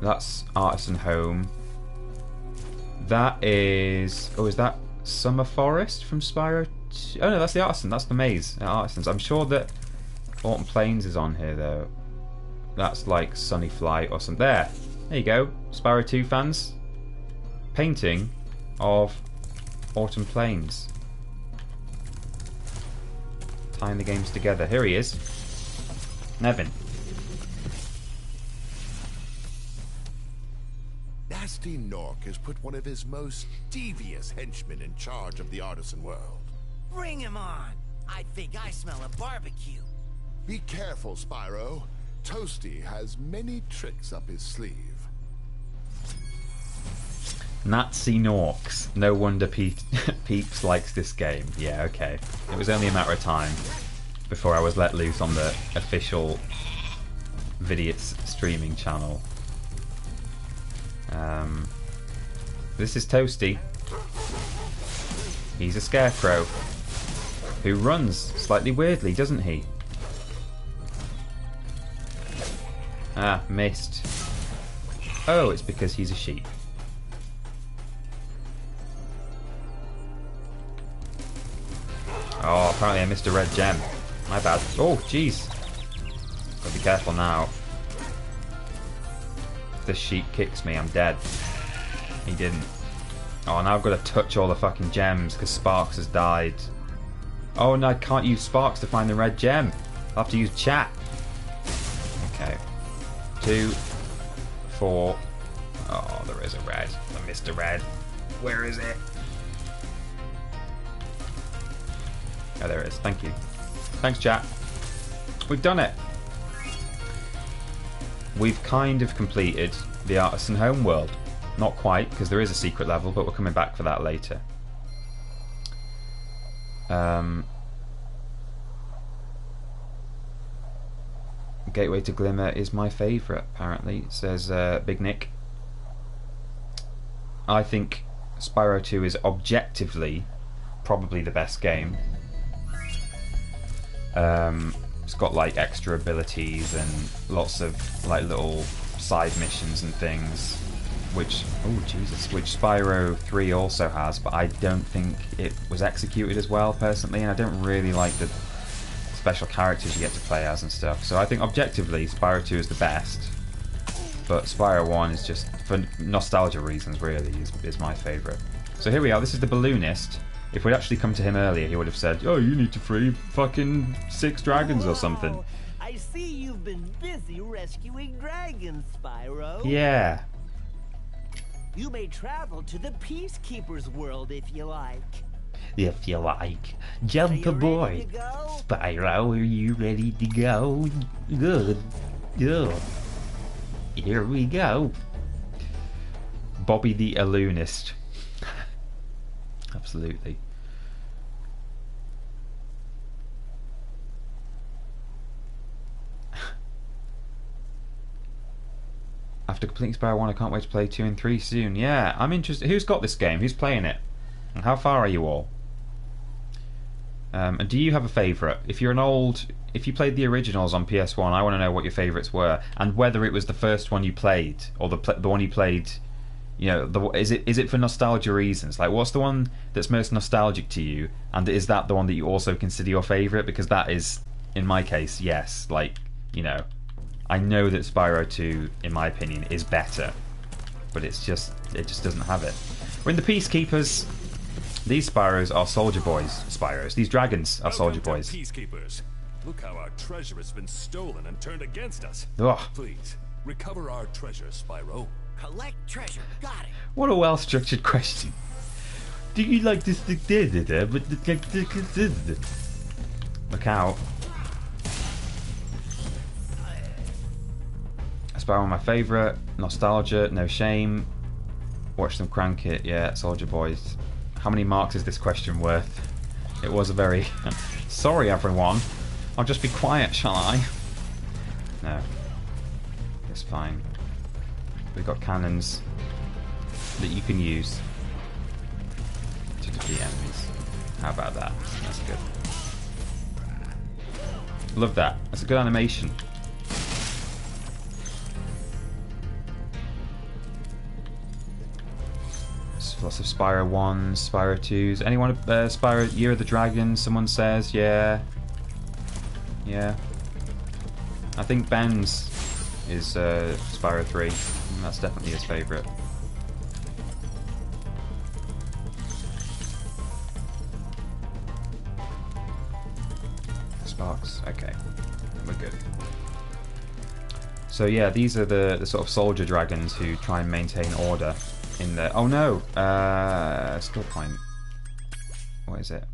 That's Artisan Home. That is... oh, is that Summer Forest from Spyro 2? Oh no, that's the Artisan. That's the maze at Artisans. I'm sure that Autumn Plains is on here though. That's like Sunny Flight or something. There you go. Spyro 2 fans. Painting of Autumn Plains. Tying the games together. Here he is. Nevin. Nasty Nork has put one of his most devious henchmen in charge of the Artisan world. Bring him on. I think I smell a barbecue. Be careful, Spyro. Toasty has many tricks up his sleeve. Nazi Norks. No wonder Peeps likes this game. Yeah, okay. It was only a matter of time before I was let loose on the official Vidiots streaming channel. This is Toasty. He's a scarecrow who runs slightly weirdly, doesn't he? Ah, missed. Oh, it's because he's a sheep. Oh, apparently I missed a red gem. My bad. Oh, jeez. Gotta be careful now. If this sheep kicks me, I'm dead. He didn't. Oh, now I've got to touch all the fucking gems because Sparks has died. Oh, no, I can't use Sparks to find the red gem. I'll have to use chat. Okay. 2, 4. Oh, there is a red. I missed a red. Where is it? Oh, there it is. Thank you. Thanks, chat. We've done it. We've kind of completed the Artisan homeworld. Not quite, because there is a secret level, but we're coming back for that later. Gateway to Glimmer is my favourite, apparently, says Big Nick. I think Spyro 2 is objectively probably the best game. It's got like extra abilities and lots of like little side missions and things, which, oh Jesus, which Spyro 3 also has, but I don't think it was executed as well personally, and I don't really like the special characters you get to play as and stuff. So I think objectively Spyro 2 is the best, but Spyro 1 is just, for nostalgia reasons really, is my favourite. So here we are, this is the balloonist. If we'd actually come to him earlier, he would have said, oh, you need to free fucking 6 dragons or something. I see you've been busy rescuing dragons, Spyro. Yeah. You may travel to the Peacekeeper's world if you like. If you like. Jump aboard. Spyro, are you ready to go? Good. Good. Here we go. Bobby the Balloonist. Absolutely. After completing Spyro 1, I can't wait to play 2 and 3 soon. Yeah, I'm interested. Who's got this game? Who's playing it? And how far are you all? And do you have a favourite? If you played the originals on PS1, I want to know what your favourites were, and whether it was the first one you played or the one you played. You know, is it for nostalgia reasons? Like, what's the one that's most nostalgic to you, and is that the one that you also consider your favourite? Because that is, in my case, yes. Like, you know, I know that Spyro 2, in my opinion, is better, but it just doesn't have it. We're in the Peacekeepers. These Spyros are soldier boys. Spyros. These dragons are soldier boys. Peacekeepers. Look how our treasure has been stolen and turned against us. Ugh. Please recover our treasure, Spyro. Collect treasure. Got it. What a well-structured question. Do you like this? Look out. Spyro, my favourite. Nostalgia, no shame. Watch them crank it. Yeah, soldier boys. How many marks is this question worth? It was a very... Sorry, everyone. I'll just be quiet, shall I? No. It's fine. We've got cannons that you can use to defeat enemies. How about that? That's good. Love that. That's a good animation. There's lots of Spyro 1s, Spyro 2s. Anyone Spyro Year of the Dragon, someone says, yeah. Yeah. I think Ben's is Spyro 3. That's definitely his favourite. Sparks. Okay. We're good. So yeah, these are the sort of soldier dragons who try and maintain order in the... Oh no! Skill point. What is it?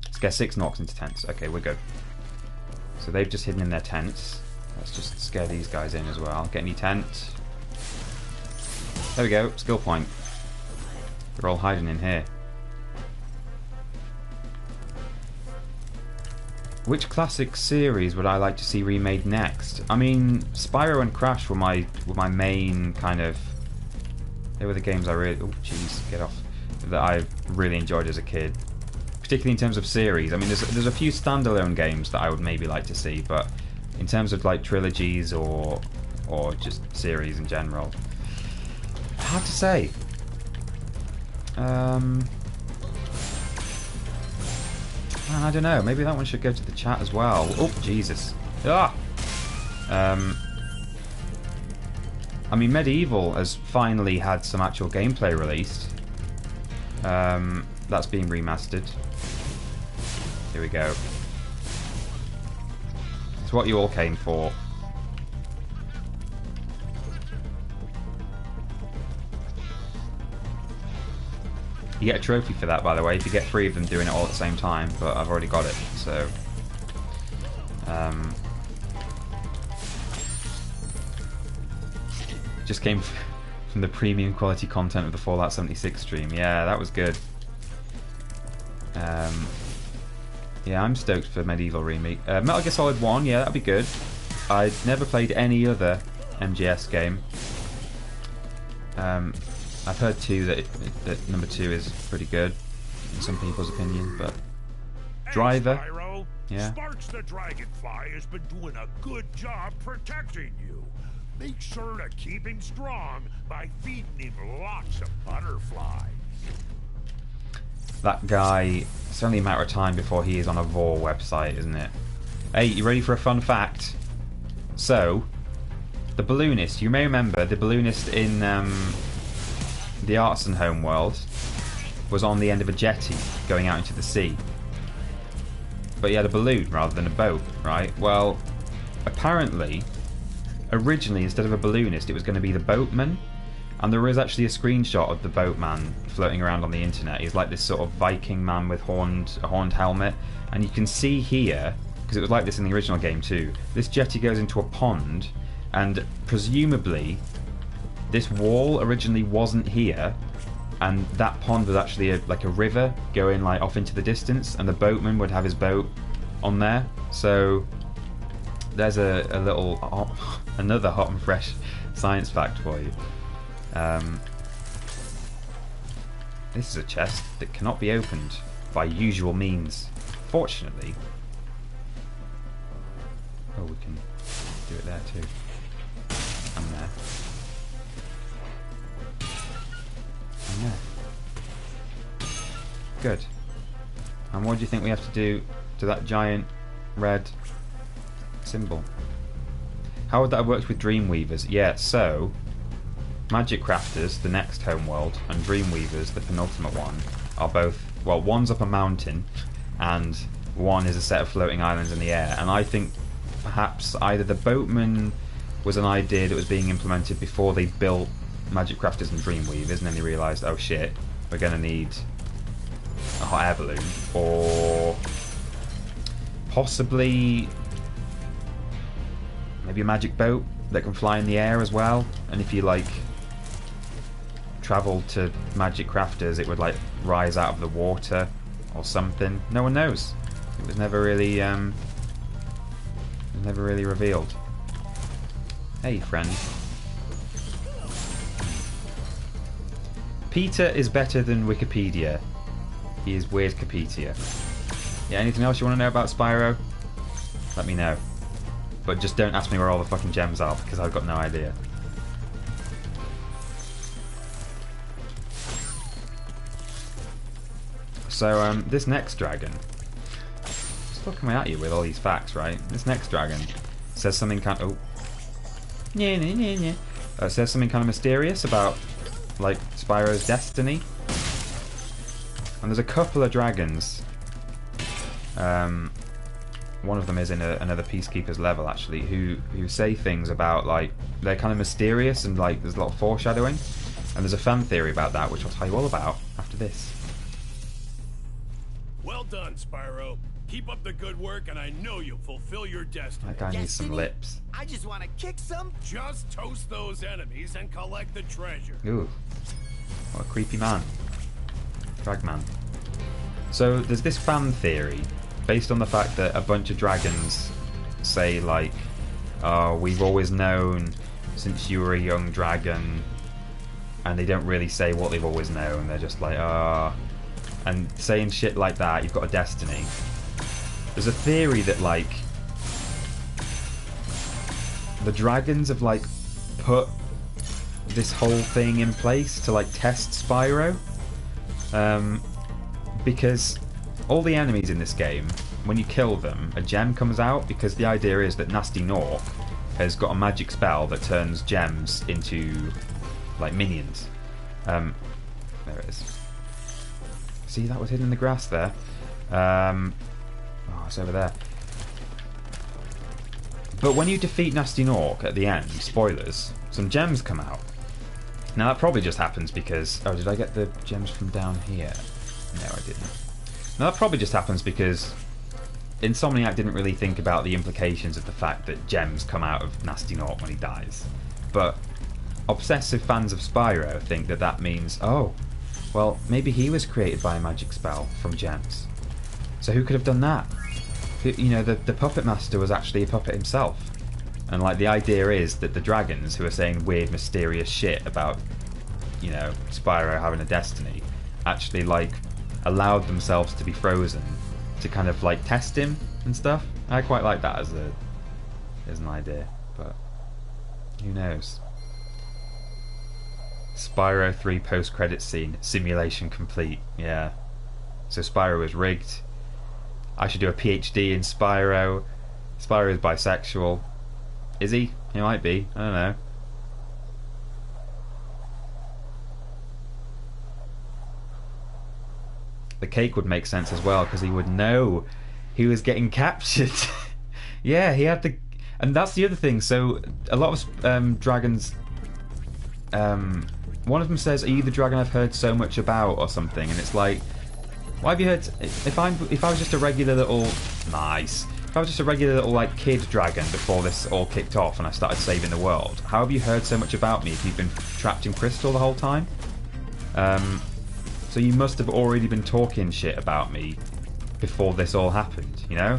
Let's get 6 knocks into 10s. Okay, we're good. So they've just hidden in their tents. Let's just scare these guys in as well. Get any tent. There we go, skill point. They're all hiding in here. Which classic series would I like to see remade next? I mean, Spyro and Crash were my main kind of... They were the games I really... Oh, jeez, get off. That I really enjoyed as a kid. Particularly in terms of series. I mean, there's a few standalone games that I would maybe like to see, but in terms of like trilogies or just series in general, hard to say. I don't know. Maybe that one should go to the chat as well. Oh, Jesus. Ah! I mean, Medieval has finally had some actual gameplay released. That's being remastered. Here we go. It's what you all came for. You get a trophy for that, by the way, if you get 3 of them doing it all at the same time, but I've already got it, so... Just came from the premium quality content of the Fallout 76 stream. Yeah, that was good. Yeah, I'm stoked for Medieval remake. Metal Gear Solid 1, yeah, that'd be good. I'd never played any other MGS game. I've heard too that number 2 is pretty good in some people's opinion, but Driver, hey, Spyro. Yeah. Sparks the Dragonfly has been doing a good job protecting you. Make sure to keep him strong by feeding him lots of butterflies. That guy, it's only a matter of time before he is on a vore website, isn't it? Hey, you ready for a fun fact? So, the balloonist, you may remember the balloonist in the Artisan homeworld was on the end of a jetty going out into the sea. But he had a balloon rather than a boat, right? Well, apparently, originally instead of a balloonist it was going to be the boatman. And there is actually a screenshot of the boatman floating around on the internet. He's like this sort of Viking man with a horned helmet. And you can see here, because it was like this in the original game too, this jetty goes into a pond, and presumably this wall originally wasn't here, and that pond was actually like a river going like off into the distance, and the boatman would have his boat on there. So there's a little another hot and fresh science fact for you. This is a chest that cannot be opened by usual means. Fortunately. Oh, we can do it there too. And there. And there. Good. And what do you think we have to do to that giant red symbol? How would that have worked with Dreamweavers? Yeah, so Magic Crafters, the next homeworld, and Dreamweavers, the penultimate one, are both, well, one's up a mountain and one is a set of floating islands in the air. And I think perhaps either the boatman was an idea that was being implemented before they built Magic Crafters and Dreamweavers, and then they realised, oh shit, we're going to need a hot air balloon, or possibly maybe a magic boat that can fly in the air as well. And if you like travel to Magic Crafters, it would like rise out of the water or something. No one knows. It was never really revealed. Hey, friend. Peter is better than Wikipedia. He is Weirdcapedia. Yeah, anything else you want to know about Spyro? Let me know. But just don't ask me where all the fucking gems are, because I've got no idea. So, this next dragon... Still coming at you with all these facts, right? This next dragon says something kind of... Oh. Says something kind of mysterious about, like, Spyro's destiny. And there's a couple of dragons. One of them is in another Peacekeeper's level, actually, who say things about, like, they're kind of mysterious and, like, there's a lot of foreshadowing. And there's a fan theory about that, which I'll tell you all about after this. Well done, Spyro. Keep up the good work, and I know you'll fulfill your destiny. That guy needs some lips. I just want to kick some. Just toast those enemies and collect the treasure. Ooh. What a creepy man. Dragman. So there's this fan theory based on the fact that a bunch of dragons say like, oh, we've always known since you were a young dragon, and they don't really say what they've always known. They're just like, ah, and saying shit like that. You've got a destiny. There's a theory that like the dragons have like put this whole thing in place to like test Spyro, because all the enemies in this game, when you kill them, a gem comes out, because the idea is that Nasty Nork has got a magic spell that turns gems into like minions. There it is. See, that was hidden in the grass there. Oh, it's over there. But when you defeat Nasty Nork at the end, spoilers, some gems come out. Now that probably just happens because... Oh, did I get the gems from down here? No, I didn't. Now that probably just happens because Insomniac didn't really think about the implications of the fact that gems come out of Nasty Nork when he dies. But obsessive fans of Spyro think that that means, oh, well, maybe he was created by a magic spell from gems. So who could have done that? You know, the puppet master was actually a puppet himself. And like the idea is that the dragons who are saying weird, mysterious shit about, you know, Spyro having a destiny, actually like allowed themselves to be frozen to kind of like test him and stuff. I quite like that as an idea, but who knows? Spyro 3 post-credit scene, simulation complete. Yeah. So Spyro was rigged. I should do a PhD in Spyro. Spyro is bisexual. Is he? He might be. I don't know. The cake would make sense as well, because he would know he was getting captured. Yeah, he had the... And that's the other thing. So, a lot of dragons... one of them says, "Are you the dragon I've heard so much about?" or something, and it's like... Why have you heard... If I was just a regular little... Nice. If I was just a regular little, like, kid dragon before this all kicked off and I started saving the world, how have you heard so much about me if you've been trapped in crystal the whole time? So you must have already been talking shit about me before this all happened, you know?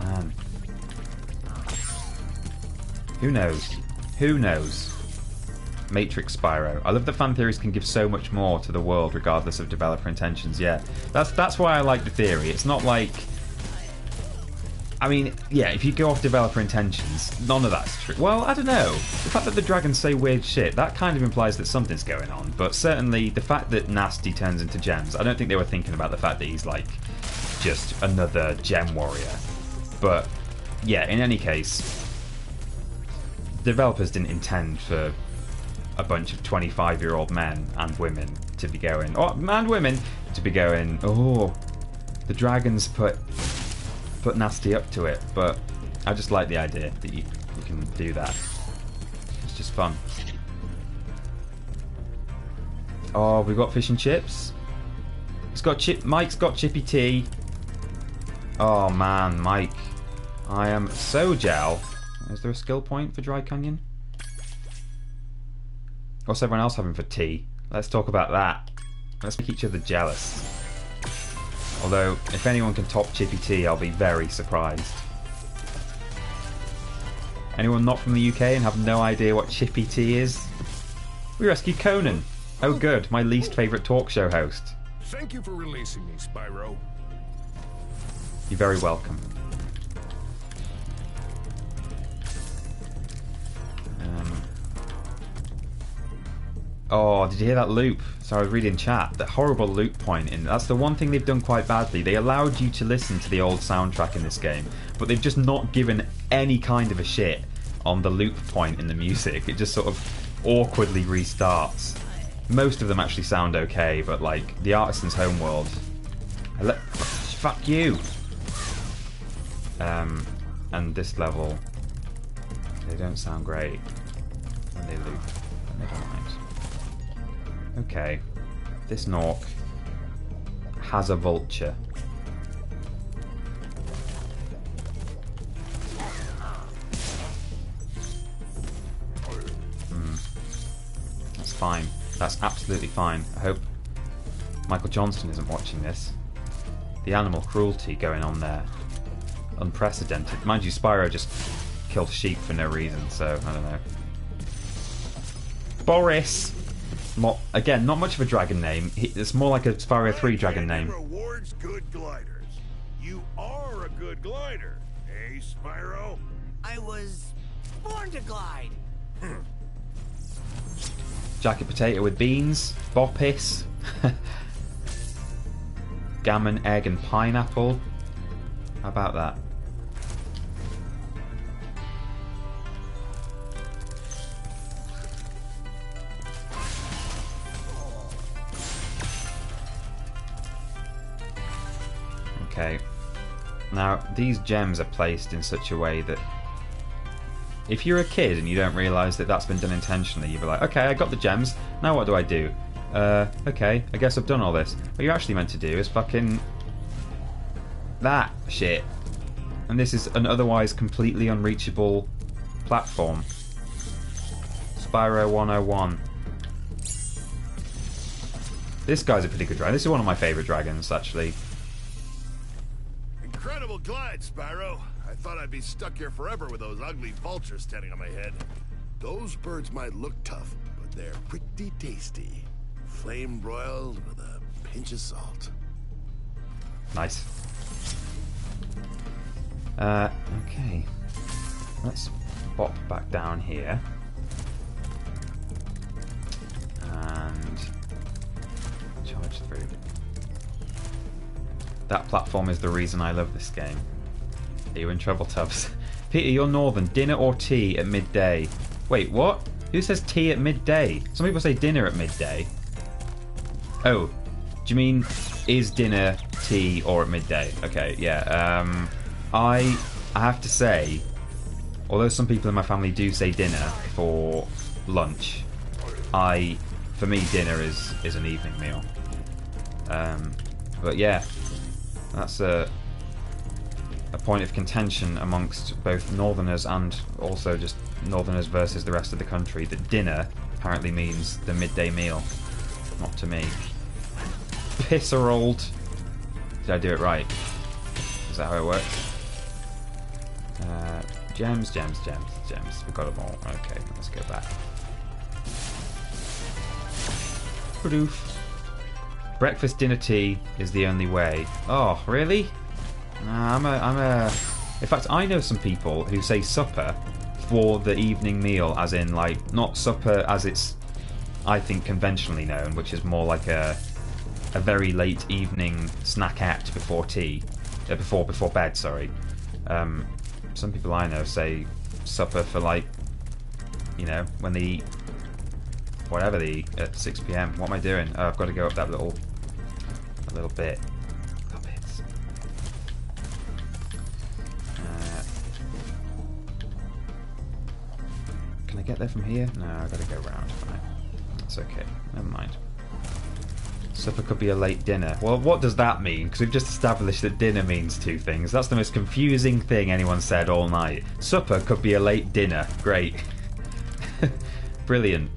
Man. Who knows? Who knows? Matrix Spyro. I love that fan theories can give so much more to the world regardless of developer intentions. Yeah, that's why I like the theory. It's not like... I mean, yeah, if you go off developer intentions, none of that's true. Well, I don't know. The fact that the dragons say weird shit, that kind of implies that something's going on. But certainly, the fact that Nasty turns into gems, I don't think they were thinking about the fact that he's, like, just another gem warrior. But, yeah, in any case, developers didn't intend for a bunch of 25-year-old men and women to be going... Oh, and women to be going, oh, the dragons put Nasty up to it, but I just like the idea that you can do that. It's just fun. Oh, we've got fish and chips. Mike's got chippy tea. Oh man, Mike, I am so gel. Is there a skill point for Dry Canyon? What's everyone else having for tea? Let's talk about that. Let's make each other jealous. Although, if anyone can top Chippy Tea, I'll be very surprised. Anyone not from the UK and have no idea what Chippy Tea is? We rescued Conan. Oh good, my least favourite talk show host. Thank you for releasing me, Spyro. You're very welcome. Oh, did you hear that loop? So I was reading chat. The horrible loop point in... That's the one thing they've done quite badly. They allowed you to listen to the old soundtrack in this game, but they've just not given any kind of a shit on the loop point in the music. It just sort of awkwardly restarts. Most of them actually sound okay, but like the Artisans homeworld... Fuck you! And this level... They don't sound great when they loop. But never mind. Okay, this Nork has a vulture. fine. That's absolutely fine. I hope Michael Johnson isn't watching this. The animal cruelty going on there. Unprecedented. Mind you, Spyro just killed sheep for no reason, so I don't know. Boris! Again, not much of a dragon name. It's more like a Spyro 3 dragon name. Rewards good gliders. You are a good glider, eh, Spyro? I was born to glide. Jacket potato with beans. Boppis. Gammon, egg and pineapple. How about that? Okay. Now, these gems are placed in such a way that if you're a kid and you don't realise that that's been done intentionally, you'll be like, okay, I got the gems, now what do I do? Okay, I guess I've done all this. What you're actually meant to do is fucking that shit. And this is an otherwise completely unreachable platform. Spyro 101. This guy's a pretty good dragon. This is one of my favourite dragons, actually. Incredible glide, Spyro. I thought I'd be stuck here forever with those ugly vultures standing on my head. Those birds might look tough, but they're pretty tasty. Flame broiled with a pinch of salt. Nice. Okay. Let's pop back down here. And charge through. That platform is the reason I love this game. Are you in trouble, Tubbs? Peter, you're northern. Dinner or tea at midday? Wait, what? Who says tea at midday? Some people say dinner at midday. Oh, do you mean is dinner tea or at midday? Okay, yeah. I have to say, although some people in my family do say dinner for lunch, for me dinner is an evening meal. But yeah, that's a point of contention amongst both northerners and also just northerners versus the rest of the country, that dinner apparently means the midday meal. Not to me. Pisserold. Did I do it right? Is that how it works? Gems. We got them all. Okay, let's go back. Proof. Breakfast, dinner, tea is the only way. Oh, really? Nah, in fact, I know some people who say supper for the evening meal, as in, like, not supper as it's, I think, conventionally known, which is more like a very late evening snackette before tea, before bed. Sorry. Some people I know say supper for, like, you know, when they eat whatever they eat at 6 PM. What am I doing? Oh, I've got to go up that little bit. Can I get there from here? No, I've got to go round. That's okay. Never mind. Supper could be a late dinner. Well, what does that mean? Because we've just established that dinner means two things. That's the most confusing thing anyone said all night. Supper could be a late dinner. Great. Brilliant.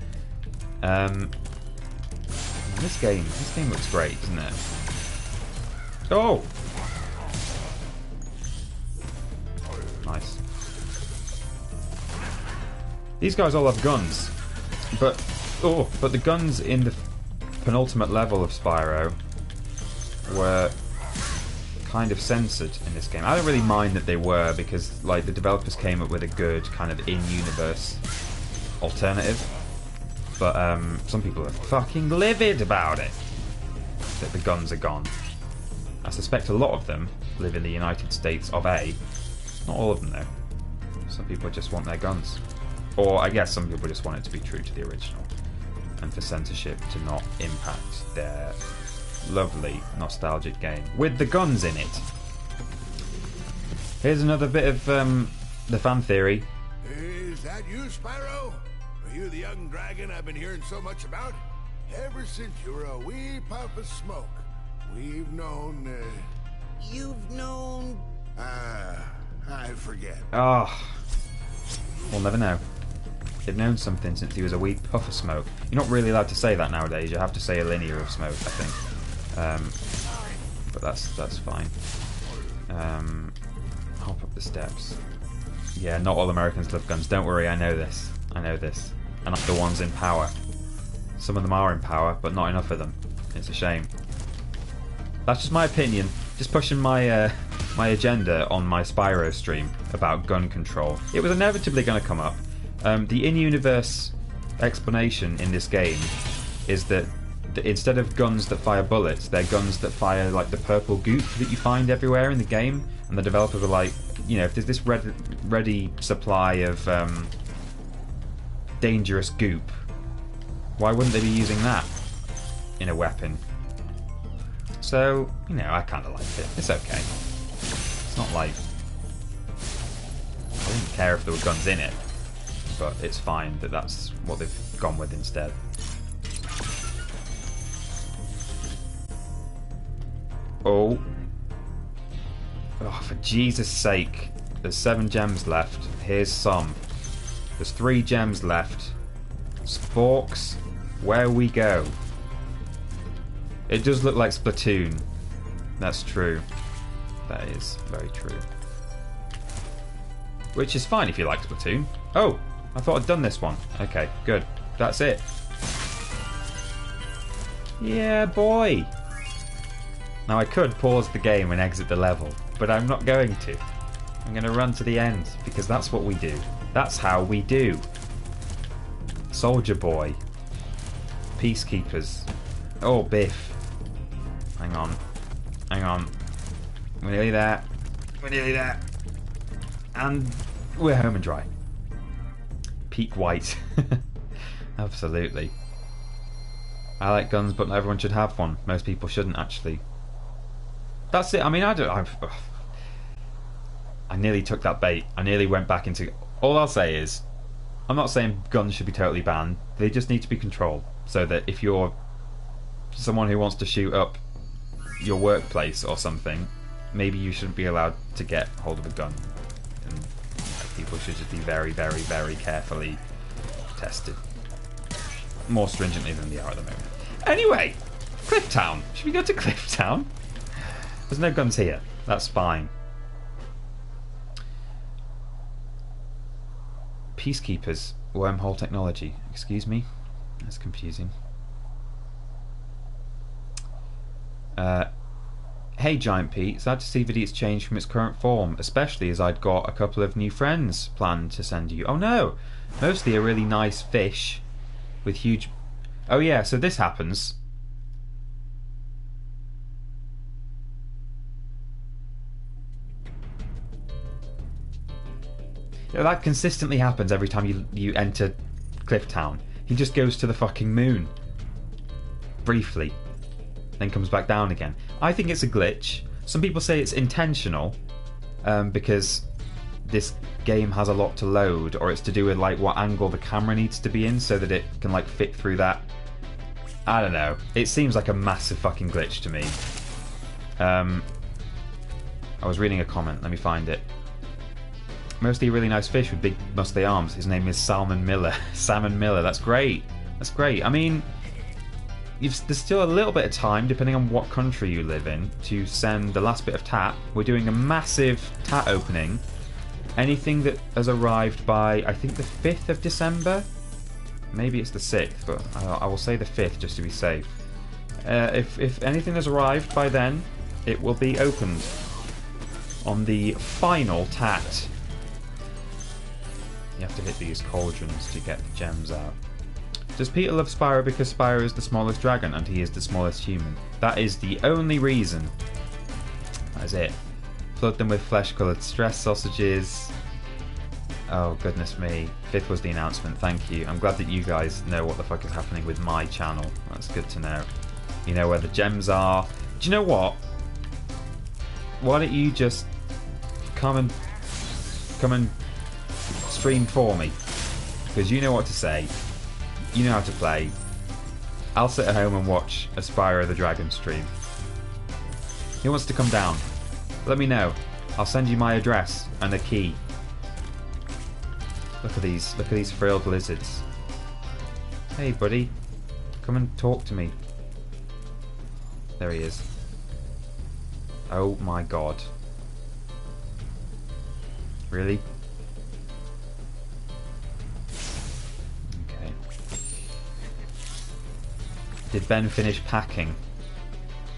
This game looks great, doesn't it? Oh! Nice. These guys all have guns. But the guns in the penultimate level of Spyro were kind of censored in this game. I don't really mind that they were, because like the developers came up with a good kind of in-universe alternative. But some people are fucking livid about it, that the guns are gone. I suspect a lot of them live in the United States of A. Not all of them though. Some people just want their guns. Or I guess some people just want it to be true to the original, and for censorship to not impact their lovely nostalgic game with the guns in it. Here's another bit of the fan theory. Is that you, Spyro? Are you the young dragon I've been hearing so much about? Ever since you were a wee puff of smoke, we've known... You've known... I forget. Oh. We'll never know. They've known something since he was a wee puff of smoke. You're not really allowed to say that nowadays. You have to say a linear of smoke, I think. But that's fine. Hop up the steps. Yeah, not all Americans love guns. Don't worry, I know this. I know this. And not the ones in power. Some of them are in power, but not enough of them. It's a shame. That's just my opinion. Just pushing my my agenda on my Spyro stream about gun control. It was inevitably going to come up. The in-universe explanation in this game is that instead of guns that fire bullets, they're guns that fire like the purple goop that you find everywhere in the game. And the developers were like, you know, if there's this ready supply of dangerous goop, why wouldn't they be using that in a weapon? So, you know, I kind of liked it. It's okay. It's not like... I didn't care if there were guns in it, but it's fine that that's what they've gone with instead. Oh, for Jesus' sake. There's 7 gems left. Here's some. There's 3 gems left. Sporks, where we go. It does look like Splatoon. That's true. That is very true. Which is fine if you like Splatoon. Oh, I thought I'd done this one. Okay, good. That's it. Yeah, boy. Now I could pause the game and exit the level, but I'm not going to. I'm going to run to the end, because that's what we do. That's how we do. Soldier Boy. Peacekeepers. Oh, Biff. Hang on. Hang on. We're nearly there. We're nearly there. And we're home and dry. Peak white. Absolutely. I like guns, but not everyone should have one. Most people shouldn't, actually. That's it. I mean, I nearly took that bait. I nearly went back into... All I'll say is, I'm not saying guns should be totally banned. They just need to be controlled. So that if you're someone who wants to shoot up your workplace or something, maybe you shouldn't be allowed to get hold of a gun. And people should just be very, very, very carefully tested. More stringently than they are at the moment. Anyway, Clifftown. Should we go to Clifftown? There's no guns here. That's fine. Peacekeepers. Wormhole technology. Excuse me? That's confusing. Hey Giant Pete, sad to see Vidiots change from its current form, especially as I'd got a couple of new friends planned to send you. Oh no! Mostly a really nice fish with huge... Oh yeah, so this happens. Yeah, that consistently happens every time you enter Clifftown. He just goes to the fucking moon. Briefly. Then comes back down again. I think it's a glitch. Some people say it's intentional because this game has a lot to load, or it's to do with like what angle the camera needs to be in so that it can like fit through that. I don't know. It seems like a massive fucking glitch to me. I was reading a comment. Let me find it. Mostly a really nice fish with big muscly arms. His name is Salmon Miller. Salmon Miller. That's great. That's great. I mean, there's still a little bit of time, depending on what country you live in, to send the last bit of tat. We're doing a massive tat opening. Anything that has arrived by, I think, the 5th of December? Maybe it's the 6th, but I will say the 5th just to be safe. If anything has arrived by then, it will be opened on the final tat. You have to hit these cauldrons to get the gems out. Does Peter love Spyro because Spyro is the smallest dragon and he is the smallest human? That is the only reason. That is it. Flood them with flesh-coloured stress sausages. Oh, goodness me. 5th was the announcement. Thank you. I'm glad that you guys know what the fuck is happening with my channel. That's good to know. You know where the gems are. Do you know what? Why don't you just come and stream for me? Because you know what to say. You know how to play. I'll sit at home and watch a Spyro the Dragon stream. Who wants to come down? Let me know. I'll send you my address and a key. Look at these frilled lizards. Hey buddy, come and talk to me. There he is. Oh my god. Really? Okay. Did Ben finish packing?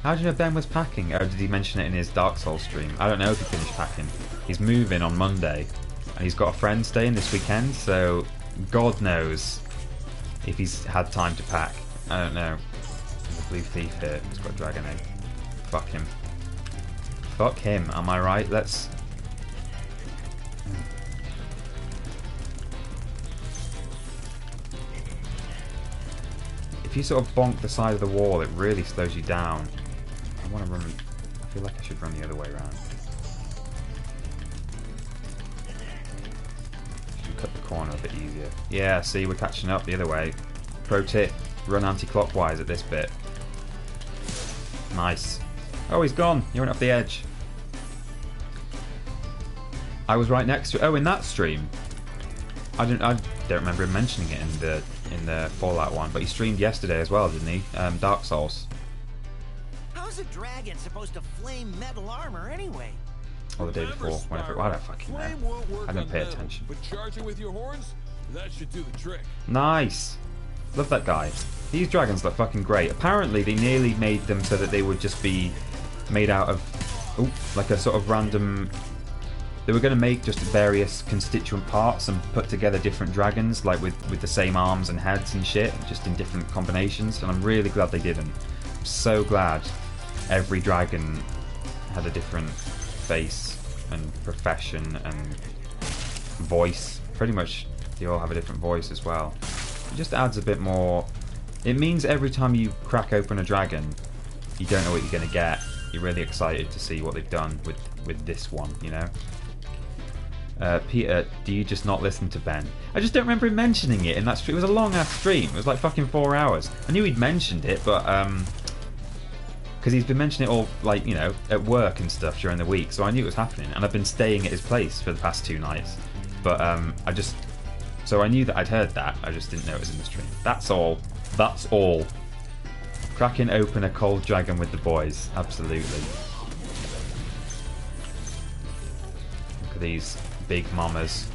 How do you know Ben was packing? Or did he mention it in his Dark Souls stream? I don't know if he finished packing. He's moving on Monday. And he's got a friend staying this weekend, so God knows if he's had time to pack. I don't know. There's a blue thief here. He's got a dragon egg. Fuck him. Fuck him, am I right? Let's... If you sort of bonk the side of the wall, it really slows you down. I want to run... I feel like I should run the other way around. Should cut the corner a bit easier. Yeah, see, we're catching up the other way. Pro tip, run anti-clockwise at this bit. Nice. Oh, he's gone. He went off the edge. I was right next to it. Oh, in that stream. I don't remember him mentioning it in the Fallout one, but he streamed yesterday as well, didn't he? Dark Souls. How's a dragon supposed to flame metal armor anyway? Or the day before, whenever. I don't fucking know. I don't pay attention. But charging with your horns, that should do the trick. Nice. Love that guy. These dragons look fucking great. Apparently, they nearly made them so that they would just be made out of, like a sort of random. They were going to make just various constituent parts and put together different dragons, like with the same arms and heads and shit, just in different combinations. And I'm really glad they didn't. I'm so glad every dragon had a different face and profession and voice. Pretty much, they all have a different voice as well. It just adds a bit more. It means every time you crack open a dragon, you don't know what you're going to get. You're really excited to see what they've done with this one, you know? Peter, do you just not listen to Ben? I just don't remember him mentioning it in that stream. It was a long ass stream. It was like fucking 4 hours. I knew he'd mentioned it, but because he's been mentioning it all, like, you know, at work and stuff during the week, so I knew it was happening, and I've been staying at his place for the past 2 nights. But so I knew that I'd heard that. I just didn't know it was in the stream. That's all. That's all. Cracking open a cold dragon with the boys. Absolutely. Look at these big mamas.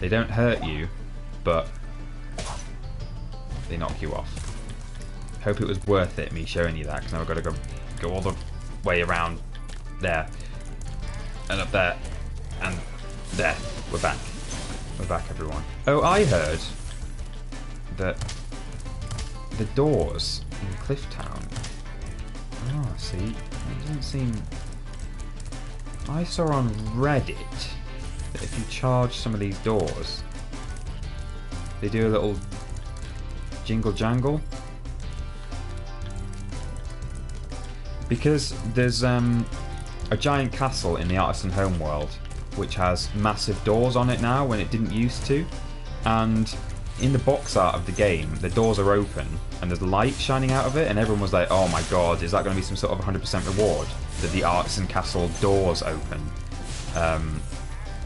They don't hurt you, but they knock you off. Hope it was worth it, me showing you that, because now I've got to go all the way around there, and up there, and there. We're back. We're back, everyone. Oh, I heard that the doors in Clifftown. Oh, see, it doesn't seem. I saw on Reddit that if you charge some of these doors, they do a little jingle jangle. Because there's a giant castle in the Artisan homeworld which has massive doors on it now when it didn't used to, and in the box art of the game the doors are open and there's light shining out of it, and everyone was like, oh my god, is that going to be some sort of 100% reward that the Artisan castle doors open?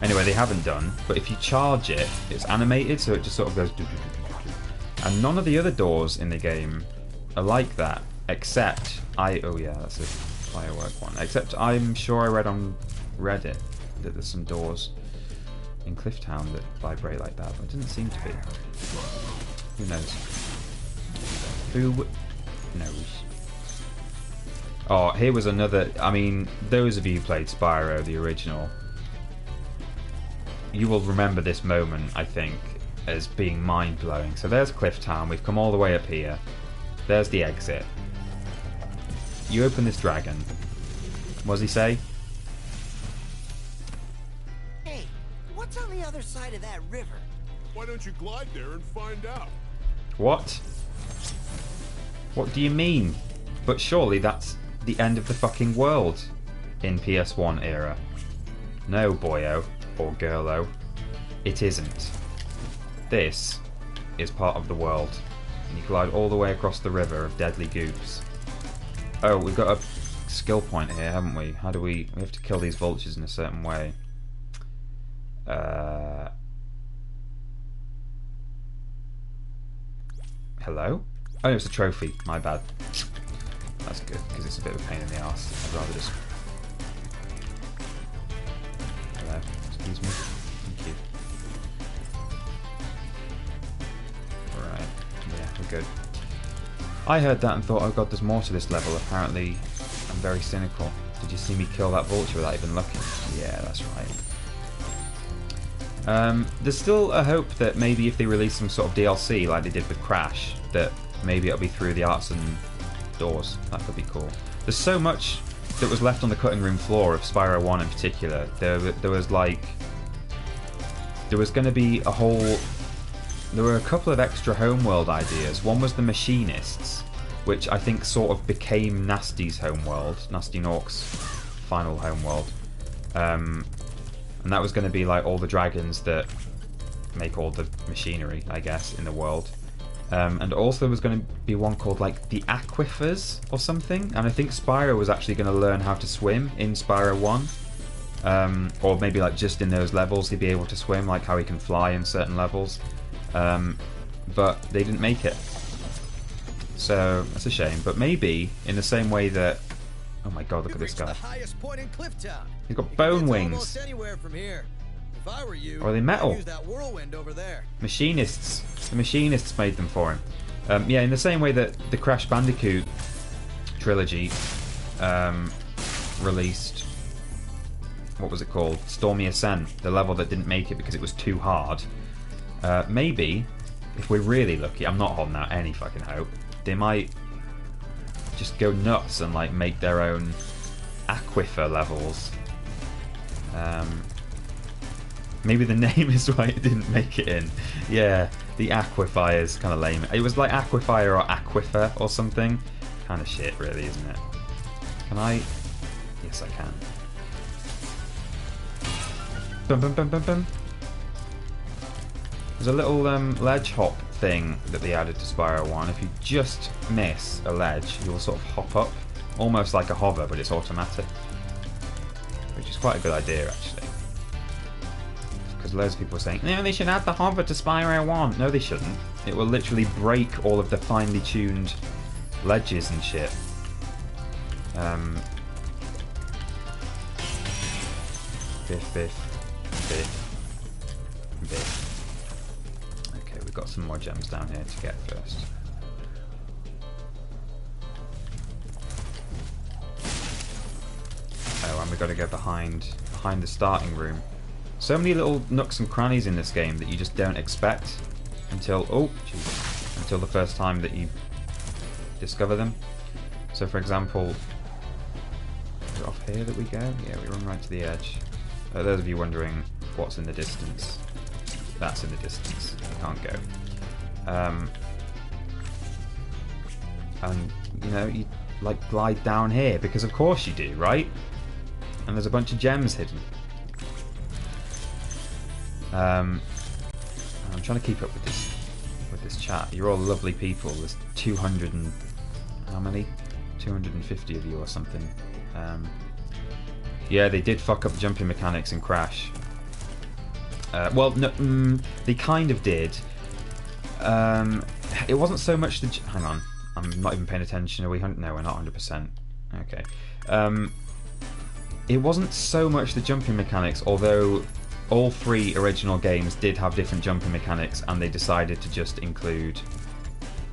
Anyway, they haven't done, but if you charge it, it's animated, so it just sort of goes and none of the other doors in the game are like that, except oh yeah, that's a firework one, except I'm sure I read on Reddit that there's some doors in Clifftown that vibrate like that, but it doesn't seem to be. Who knows? Who knows? Oh, here was another. I mean, those of you who played Spyro, the original, you will remember this moment, I think, as being mind-blowing. So there's Clifftown. We've come all the way up here. There's the exit. You open this dragon. What does he say? Hey, what's on the other side of that river? Why don't you glide there and find out? What? What do you mean? But surely that's the end of the fucking world in PS1 era. No, boyo or girlo, it isn't. This is part of the world, and you glide all the way across the river of deadly goofs. Oh, we've got a skill point here, haven't we? How do we have to kill these vultures in a certain way. Hello? Oh, it's a trophy. My bad. That's good, because it's a bit of a pain in the arse. I'd rather just... Hello? Excuse me? Thank you. Alright. Yeah, we're good. I heard that and thought, oh god, there's more to this level. Apparently, I'm very cynical. Did you see me kill that vulture without even looking? Yeah, that's right. There's still a hope that maybe if they release some sort of DLC like they did with Crash, that maybe it'll be through the Artisan doors. That could be cool. There's so much that was left on the cutting room floor of Spyro 1 in particular. There was like... There was going to be a whole... There were a couple of extra homeworld ideas. One was the Machinists, which I think sort of became Nasty's homeworld, Nasty Nork's final homeworld. And that was going to be like all the dragons that make all the machinery, I guess, in the world. And also there was going to be one called like the Aquifers or something. And I think Spyro was actually going to learn how to swim in Spyro 1. Or maybe like just in those levels he'd be able to swim, like how he can fly in certain levels. But they didn't make it. So that's a shame. But maybe in the same way that... Oh my god, look at this guy. He's got bone wings. Or are they metal? Machinists. The Machinists made them for him. Yeah, in the same way that the Crash Bandicoot trilogy released... What was it called? Stormy Ascent. The level that didn't make it because it was too hard. Maybe, if we're really lucky, I'm not holding out any fucking hope, they might just go nuts and like make their own Aquifer levels. Maybe the name is why it didn't make it in. Yeah, the Aquify is kind of lame. It was like Aquifire or Aquifer or something. Kind of shit, really, isn't it? Can I? Yes, I can. Bum bum bum bum bum. There's a little ledge hop thing that they added to Spyro 1. If you just miss a ledge, you'll sort of hop up, almost like a hover, but it's automatic. Which is quite a good idea, actually. Because loads of people are saying, no, they should add the hover to Spyro 1. No, they shouldn't. It will literally break all of the finely tuned ledges and shit. Biff, biff, biff, biff. Okay, we've got some more gems down here to get first. Oh, and we've got to go behind the starting room. So many little nooks and crannies in this game that you just don't expect until until the first time that you discover them. So, for example, is it off here that we go? Yeah, we run right to the edge. Those of you wondering what's in the distance, that's in the distance. You can't go. And you know, you like glide down here because of course you do, right? And there's a bunch of gems hidden. I'm trying to keep up with this chat. You're all lovely people. There's 200 and how many? 250 of you or something. Yeah, they did fuck up jumping mechanics in Crash. Well, no, they kind of did. It wasn't so much the... Hang on, I'm not even paying attention. Are we? No, we're not 100%. Okay. It wasn't so much the jumping mechanics, although all three original games did have different jumping mechanics, and they decided to just include...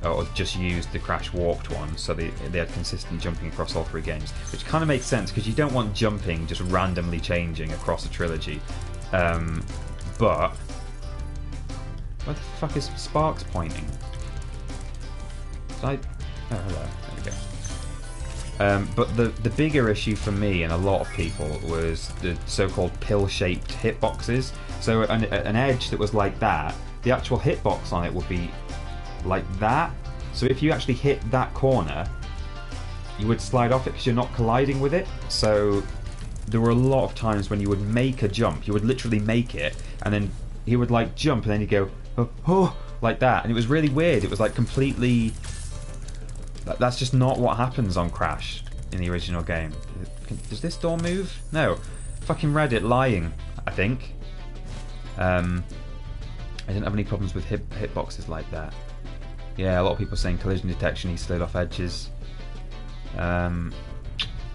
or just use the Crash Warped one, so they had consistent jumping across all three games, which kind of makes sense because you don't want jumping just randomly changing across a trilogy. But where the fuck is Sparks pointing? Oh, hello. There we go. But the bigger issue for me and a lot of people was the so-called pill-shaped hitboxes. So an edge that was like that, the actual hitbox on it would be like that. So if you actually hit that corner, you would slide off it because you're not colliding with it. So there were a lot of times when you would make a jump, you would literally make it, and then he would like jump, and then he'd go, oh, like that. And it was really weird. It was like completely... That's just not what happens on Crash in the original game. Does this door move? No. Fucking Reddit lying, I think. I didn't have any problems with hitboxes like that. Yeah, a lot of people saying collision detection, he slid off edges. I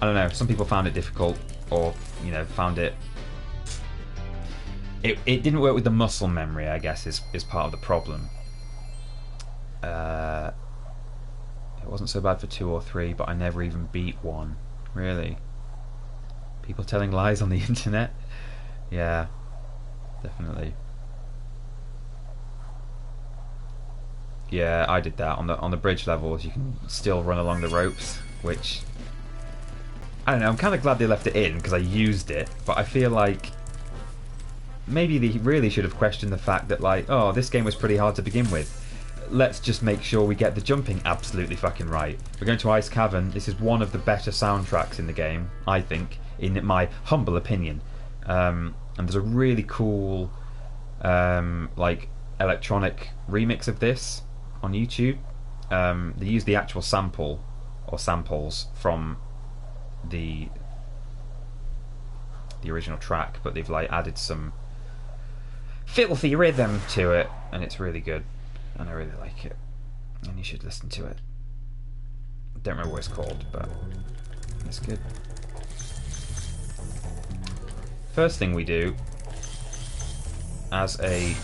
don't know, some people found it difficult, or, you know, found it... It didn't work with the muscle memory, I guess, is part of the problem. It wasn't so bad for 2 or 3, but I never even beat 1. Really? People telling lies on the internet? Yeah, definitely. Yeah, I did that on the bridge levels. You can still run along the ropes, which I don't know. I'm kind of glad they left it in because I used it, but I feel like maybe they really should have questioned the fact that, like, oh, this game was pretty hard to begin with. Let's just make sure we get the jumping absolutely fucking right. We're going to Ice Cavern. This is one of the better soundtracks in the game, I think, in my humble opinion. And there's a really cool, like, electronic remix of this on YouTube. They use the actual sample or samples from the original track, but they've like added some filthy rhythm to it, and it's really good, and I really like it, and you should listen to it. I don't remember what it's called, but it's good. First thing we do, as a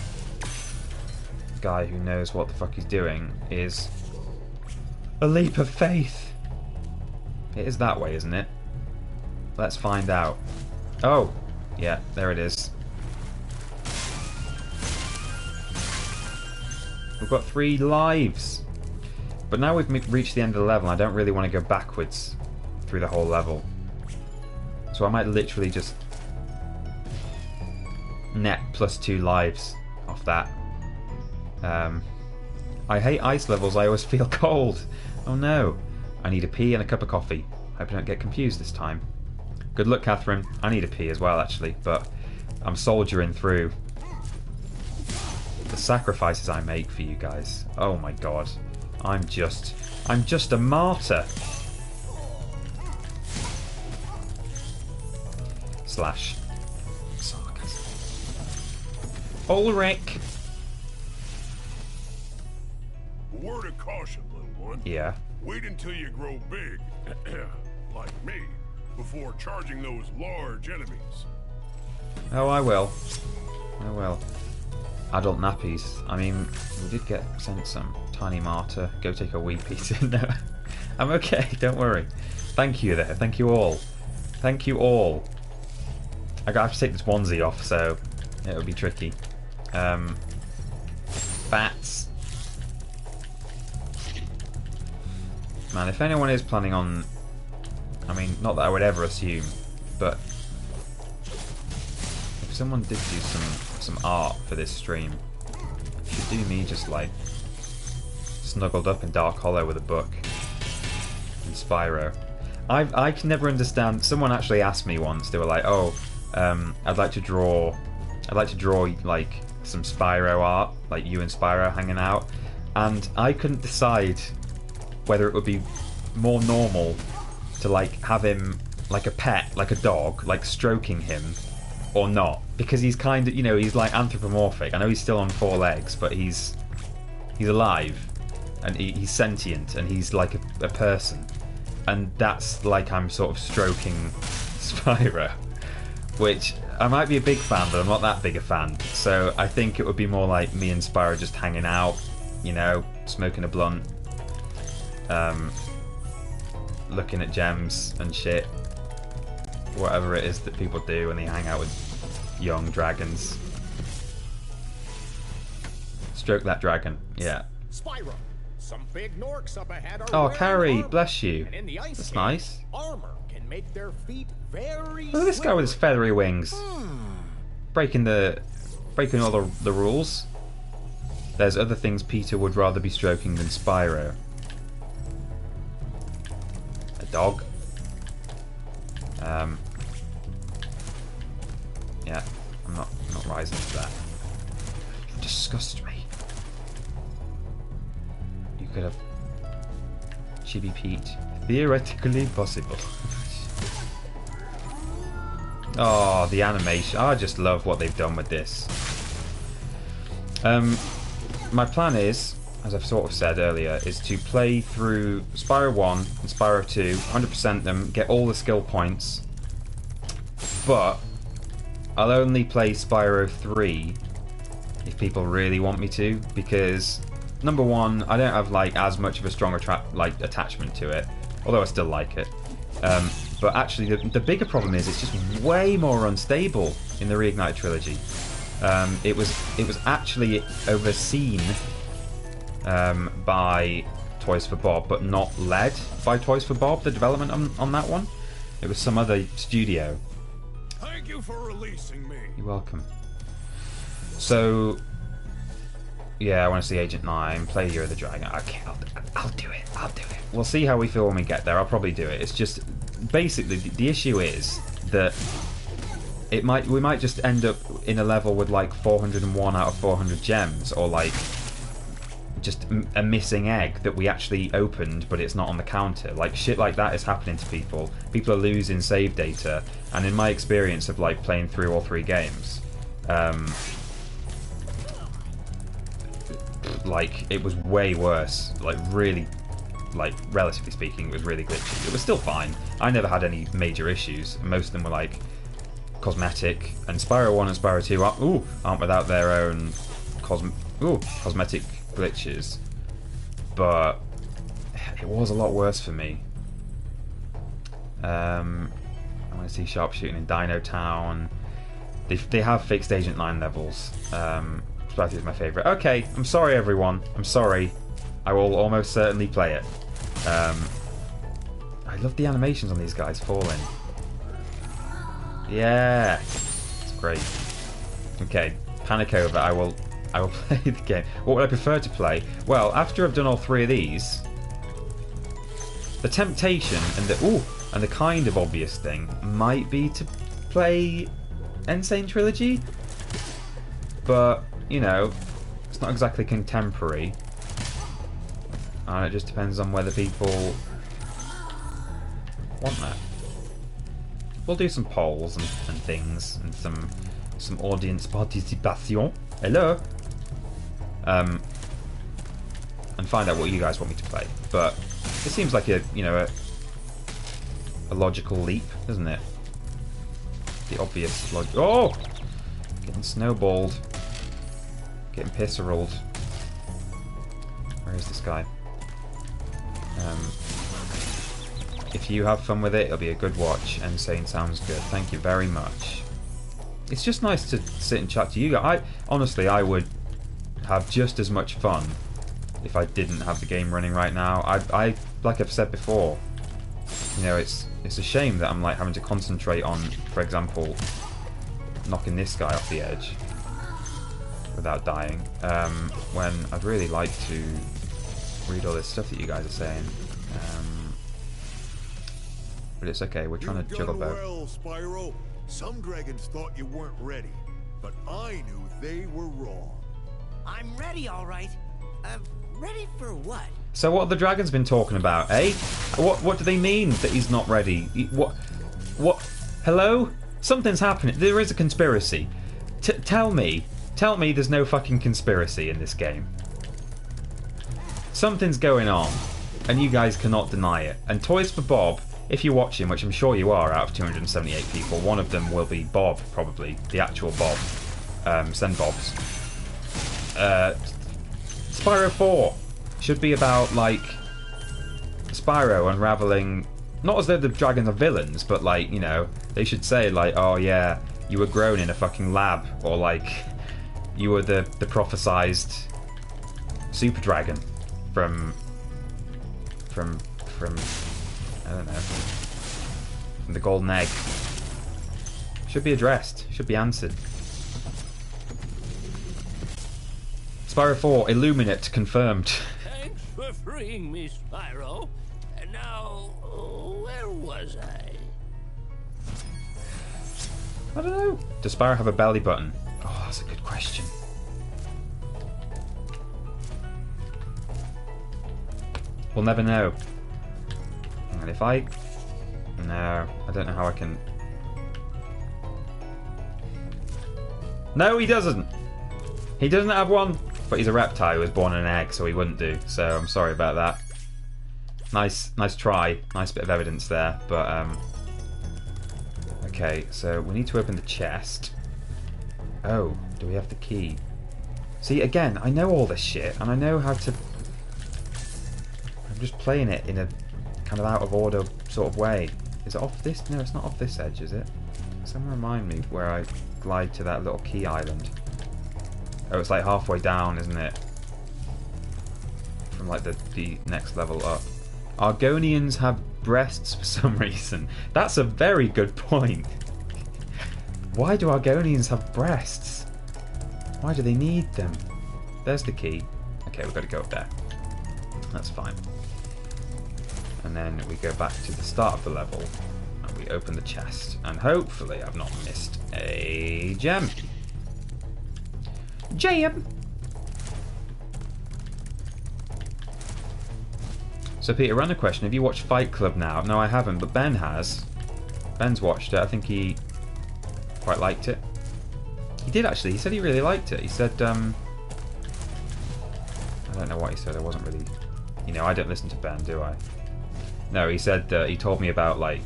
guy who knows what the fuck he's doing, is a leap of faith. It is that way, isn't it? Let's find out. Oh, yeah, there it is. We've got 3 lives. But now we've reached the end of the level, I don't really want to go backwards through the whole level. So I might literally just net +2 lives off that. I hate ice levels, I always feel cold. Oh no. I need a pee and a cup of coffee. Hope I don't get confused this time. Good luck, Catherine. I need a pee as well, actually, but I'm soldiering through. The sacrifices I make for you guys. Oh my god. I'm just a martyr. Slash sarcasm. Ulrich. Word of caution, little one. Yeah. Wait until you grow big, like me, before charging those large enemies. Oh, I will. I will. Adult nappies. I mean, we did get sent some. Tiny martyr. Go take a wee piece. No, I'm okay. Don't worry. Thank you there. Thank you all. Thank you all. I have to take this onesie off, so it'll be tricky. Bats. Man, if anyone is planning on, I mean, not that I would ever assume, but if someone did do some art for this stream, it should do me just like snuggled up in Dark Hollow with a book and Spyro. I can never understand. Someone actually asked me once. They were like, "Oh, I'd like to draw like some Spyro art, like you and Spyro hanging out," and I couldn't decide whether it would be more normal to like have him like a pet, like a dog, like stroking him, or not, because he's kind of, you know, he's like anthropomorphic. I know he's still on 4 legs, but he's alive and he's sentient and he's like a person, and that's like I'm sort of stroking Spyro, which I might be a big fan, but I'm not that big a fan. So I think it would be more like me and Spyro just hanging out, you know, smoking a blunt, looking at gems and shit, whatever it is that people do when they hang out with young dragons. Stroke that dragon, yeah. Spyro, some big Norks up ahead are Oh, wearing Carrie, armor. bless you. And in the ice That's cave, nice. Armor can make their feet very Look at this guy with his feathery wings, breaking all the rules. There's other things Peter would rather be stroking than Spyro. A dog. Yeah, I'm not rising to that. You disgust me. You could have Chibi Pete. Theoretically possible. Oh, the animation. I just love what they've done with this. My plan is, as I've sort of said earlier, is to play through Spyro 1 and Spyro 2, 100% them, get all the skill points, but I'll only play Spyro 3 if people really want me to, because number one, I don't have like as much of a strong attachment to it, although I still like it. But actually, the bigger problem is it's just way more unstable in the Reignited Trilogy. It was actually overseen by Toys for Bob, but not led by Toys for Bob. The development on that one, it was some other studio. Thank you for releasing me. You're welcome. So, yeah, I want to see Agent 9, play Year of the Dragon. Okay, I'll do it. I'll do it. We'll see how we feel when we get there. I'll probably do it. It's just basically the issue is that we might just end up in a level with like 401 out of 400 gems, or like just a missing egg that we actually opened but it's not on the counter. Like shit like that is happening to people. People are losing save data, and in my experience of like playing through all 3 games, like it was way worse. Like really, like relatively speaking, it was really glitchy. It was still fine. I never had any major issues. Most of them were like cosmetic, and Spyro 1 and Spyro 2 aren't without their own cosmetic glitches, but it was a lot worse for me. I want to see sharpshooting in Dino Town. They have fixed Agent 9 levels. Spyro 3 is my favourite. Okay, I'm sorry everyone. I'm sorry. I will almost certainly play it. I love the animations on these guys falling. Yeah, it's great. Okay, panic over. I will play the game. What would I prefer to play? Well, after I've done all 3 of these, the temptation and the kind of obvious thing might be to play Insane Trilogy, but you know, it's not exactly contemporary, and it just depends on whether people want that. We'll do some polls and things, and some audience participation. Hello. And find out what you guys want me to play. But it seems like a logical leap, doesn't it? The obvious getting snowballed, getting pisseralled. Where is this guy? If you have fun with it, it'll be a good watch. Insane sounds good. Thank you very much. It's just nice to sit and chat to you guys. Honestly, I would have just as much fun if I didn't have the game running right now. I like I've said before, you know, it's a shame that I'm like having to concentrate on, for example, knocking this guy off the edge without dying, when I'd really like to read all this stuff that you guys are saying. But it's okay, we're trying to juggle both. Well, Spyro. Some dragons thought you weren't ready, but I knew they were wrong. I'm ready, all right. Ready for what? So what have the dragons been talking about, eh? What do they mean that he's not ready? What? Hello? Something's happening. There is a conspiracy. Tell me there's no fucking conspiracy in this game. Something's going on, and you guys cannot deny it. And Toys for Bob, if you're watching, which I'm sure you are, out of 278 people, one of them will be Bob, probably. The actual Bob. Send Bobs. Spyro 4 should be about, like, Spyro unraveling, not as though the dragons are villains, but, like, you know, they should say, like, oh yeah, you were grown in a fucking lab, or, like, you were the prophesized super dragon from I don't know, from the golden egg. Should be addressed, should be answered. Spyro 4, Illuminate, confirmed. Thanks for freeing me, Spyro. And now, where was I? I don't know. Does Spyro have a belly button? Oh, that's a good question. We'll never know. And if I... No, I don't know how I can... No, he doesn't! He doesn't have one! But he's a reptile who was born in an egg, so he wouldn't do. So I'm sorry about that. Nice try. Nice bit of evidence there. But, okay, so we need to open the chest. Oh, do we have the key? See, again, I know all this shit, and I know how to... I'm just playing it in a kind of out of order sort of way. Is it off this? No, it's not off this edge, is it? Someone remind me where I glide to that little key island. Oh, it's like halfway down, isn't it? From like the next level up. Argonians have breasts for some reason. That's a very good point. Why do Argonians have breasts? Why do they need them? There's the key. Okay, we've got to go up there. That's fine. And then we go back to the start of the level and we open the chest. And hopefully I've not missed a gem. Jam! So Peter, random question. Have you watched Fight Club now? No, I haven't, but Ben has. Ben's watched it. I think he quite liked it. He did actually. He said he really liked it. He said, I don't know what he said. I wasn't really... You know, I don't listen to Ben, do I? No, he said, he told me about, like,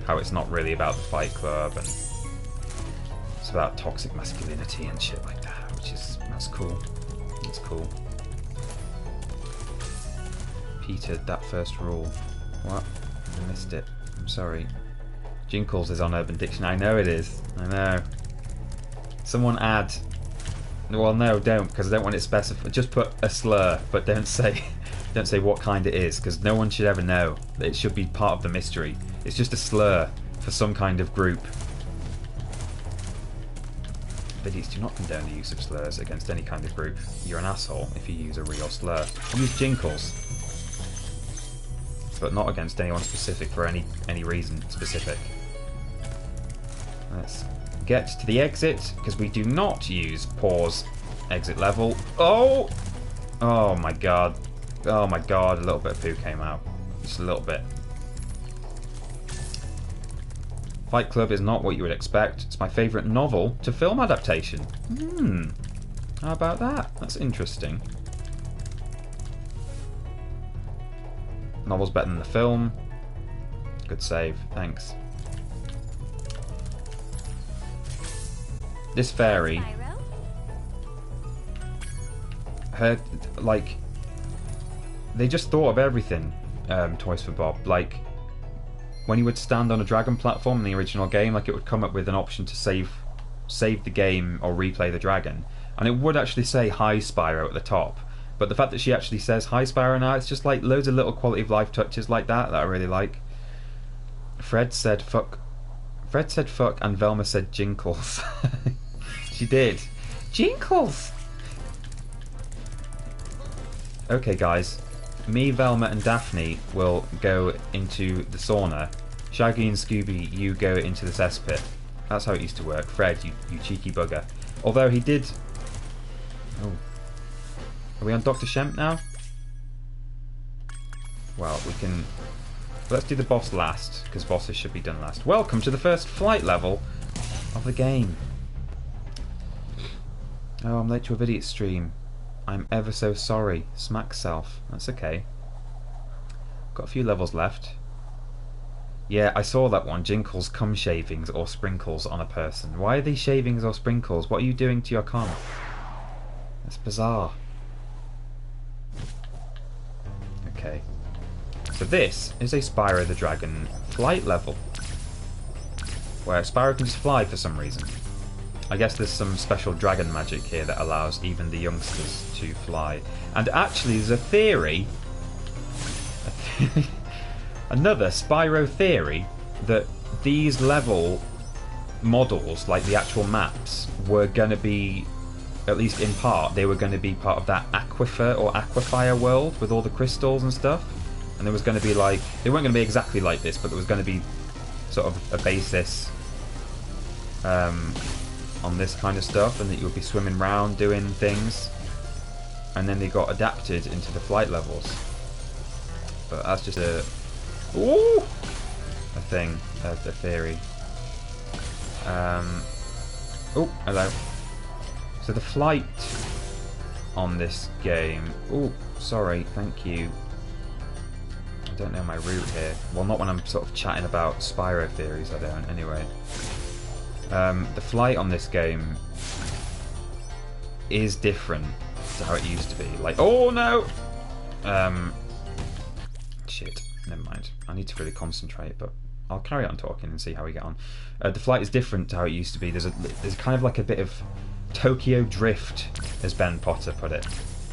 how it's not really about the Fight Club and it's about toxic masculinity and shit like that, which is... That's cool. It's cool. Peter, that first rule. What? I missed it. I'm sorry. Jinkles is on Urban Dictionary. I know it is. I know. Someone add... Well, no, don't, because I don't want it specified. Just put a slur, but don't say what kind it is, because no one should ever know. It should be part of the mystery. It's just a slur for some kind of group. Vidiots do not condone the use of slurs against any kind of group. You're an asshole if you use a real slur. Use jinkles, but not against anyone specific for any reason specific. Let's get to the exit, because we do not use pause exit level. Oh! Oh my god. Oh my god, a little bit of poo came out. Just a little bit. Fight Club is not what you would expect. It's my favourite novel to film adaptation. How about that? That's interesting. Novel's better than the film. Good save, thanks. This fairy, her, like, they just thought of everything, Toys for Bob. Like, when you would stand on a dragon platform in the original game, like, it would come up with an option to save the game or replay the dragon, and it would actually say "Hi Spyro" at the top. But the fact that she actually says "Hi Spyro" now, it's just like loads of little quality of life touches like that I really like. Fred said fuck, and Velma said jinkles. She did. Jinkles! Okay, guys. Me, Velma, and Daphne will go into the sauna. Shaggy and Scooby, you go into the cesspit. That's how it used to work. Fred, you cheeky bugger. Although he did... Oh. Are we on Dr. Shemp now? Well, we can... Let's do the boss last, because bosses should be done last. Welcome to the first flight level of the game. Oh, I'm late to a Vidiots stream. I'm ever so sorry. Smack self. That's okay. Got a few levels left. Yeah, I saw that one. Jinkles, cum shavings or sprinkles on a person. Why are these shavings or sprinkles? What are you doing to your cum? That's bizarre. Okay. So this is a Spyro the Dragon flight level, where Spyro can just fly for some reason. I guess there's some special dragon magic here that allows even the youngsters to fly. And actually there's a theory, another Spyro theory, that these level models, like the actual maps, were going to be, at least in part, they were going to be part of that aquifer or aquifer world with all the crystals and stuff. And there was going to be like, they weren't going to be exactly like this, but there was going to be sort of a basis on this kind of stuff, and that you would be swimming around doing things, and then they got adapted into the flight levels. But that's just a thing, a theory. Oh, hello. So the flight on this game... Oh, sorry, thank you. I don't know my route here. Well, not when I'm sort of chatting about Spyro theories, I don't, anyway. The flight on this game is different to how it used to be. Like, oh no! Shit, never mind. I need to really concentrate, but I'll carry on talking and see how we get on. The flight is different to how it used to be. There's kind of like a bit of Tokyo drift, as Ben Potter put it.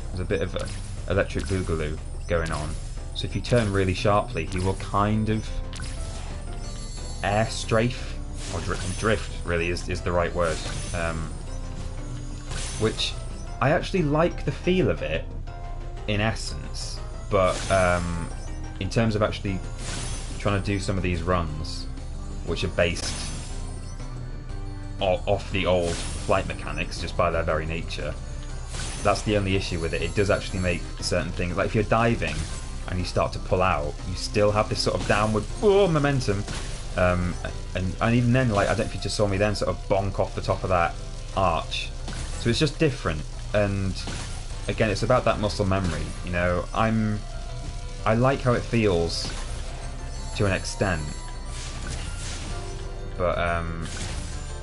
There's a bit of electric boogaloo going on. So if you turn really sharply, he will kind of air strafe, or drift really is the right word. Which I actually like the feel of it in essence, but in terms of actually trying to do some of these runs, which are based off the old flight mechanics just by their very nature, that's the only issue with it. It does actually make certain things, like if you're diving and you start to pull out, you still have this sort of downward momentum, and even then, like, I don't know if you just saw me then sort of bonk off the top of that arch. So it's just different, and again, it's about that muscle memory. You know, I like how it feels to an extent, but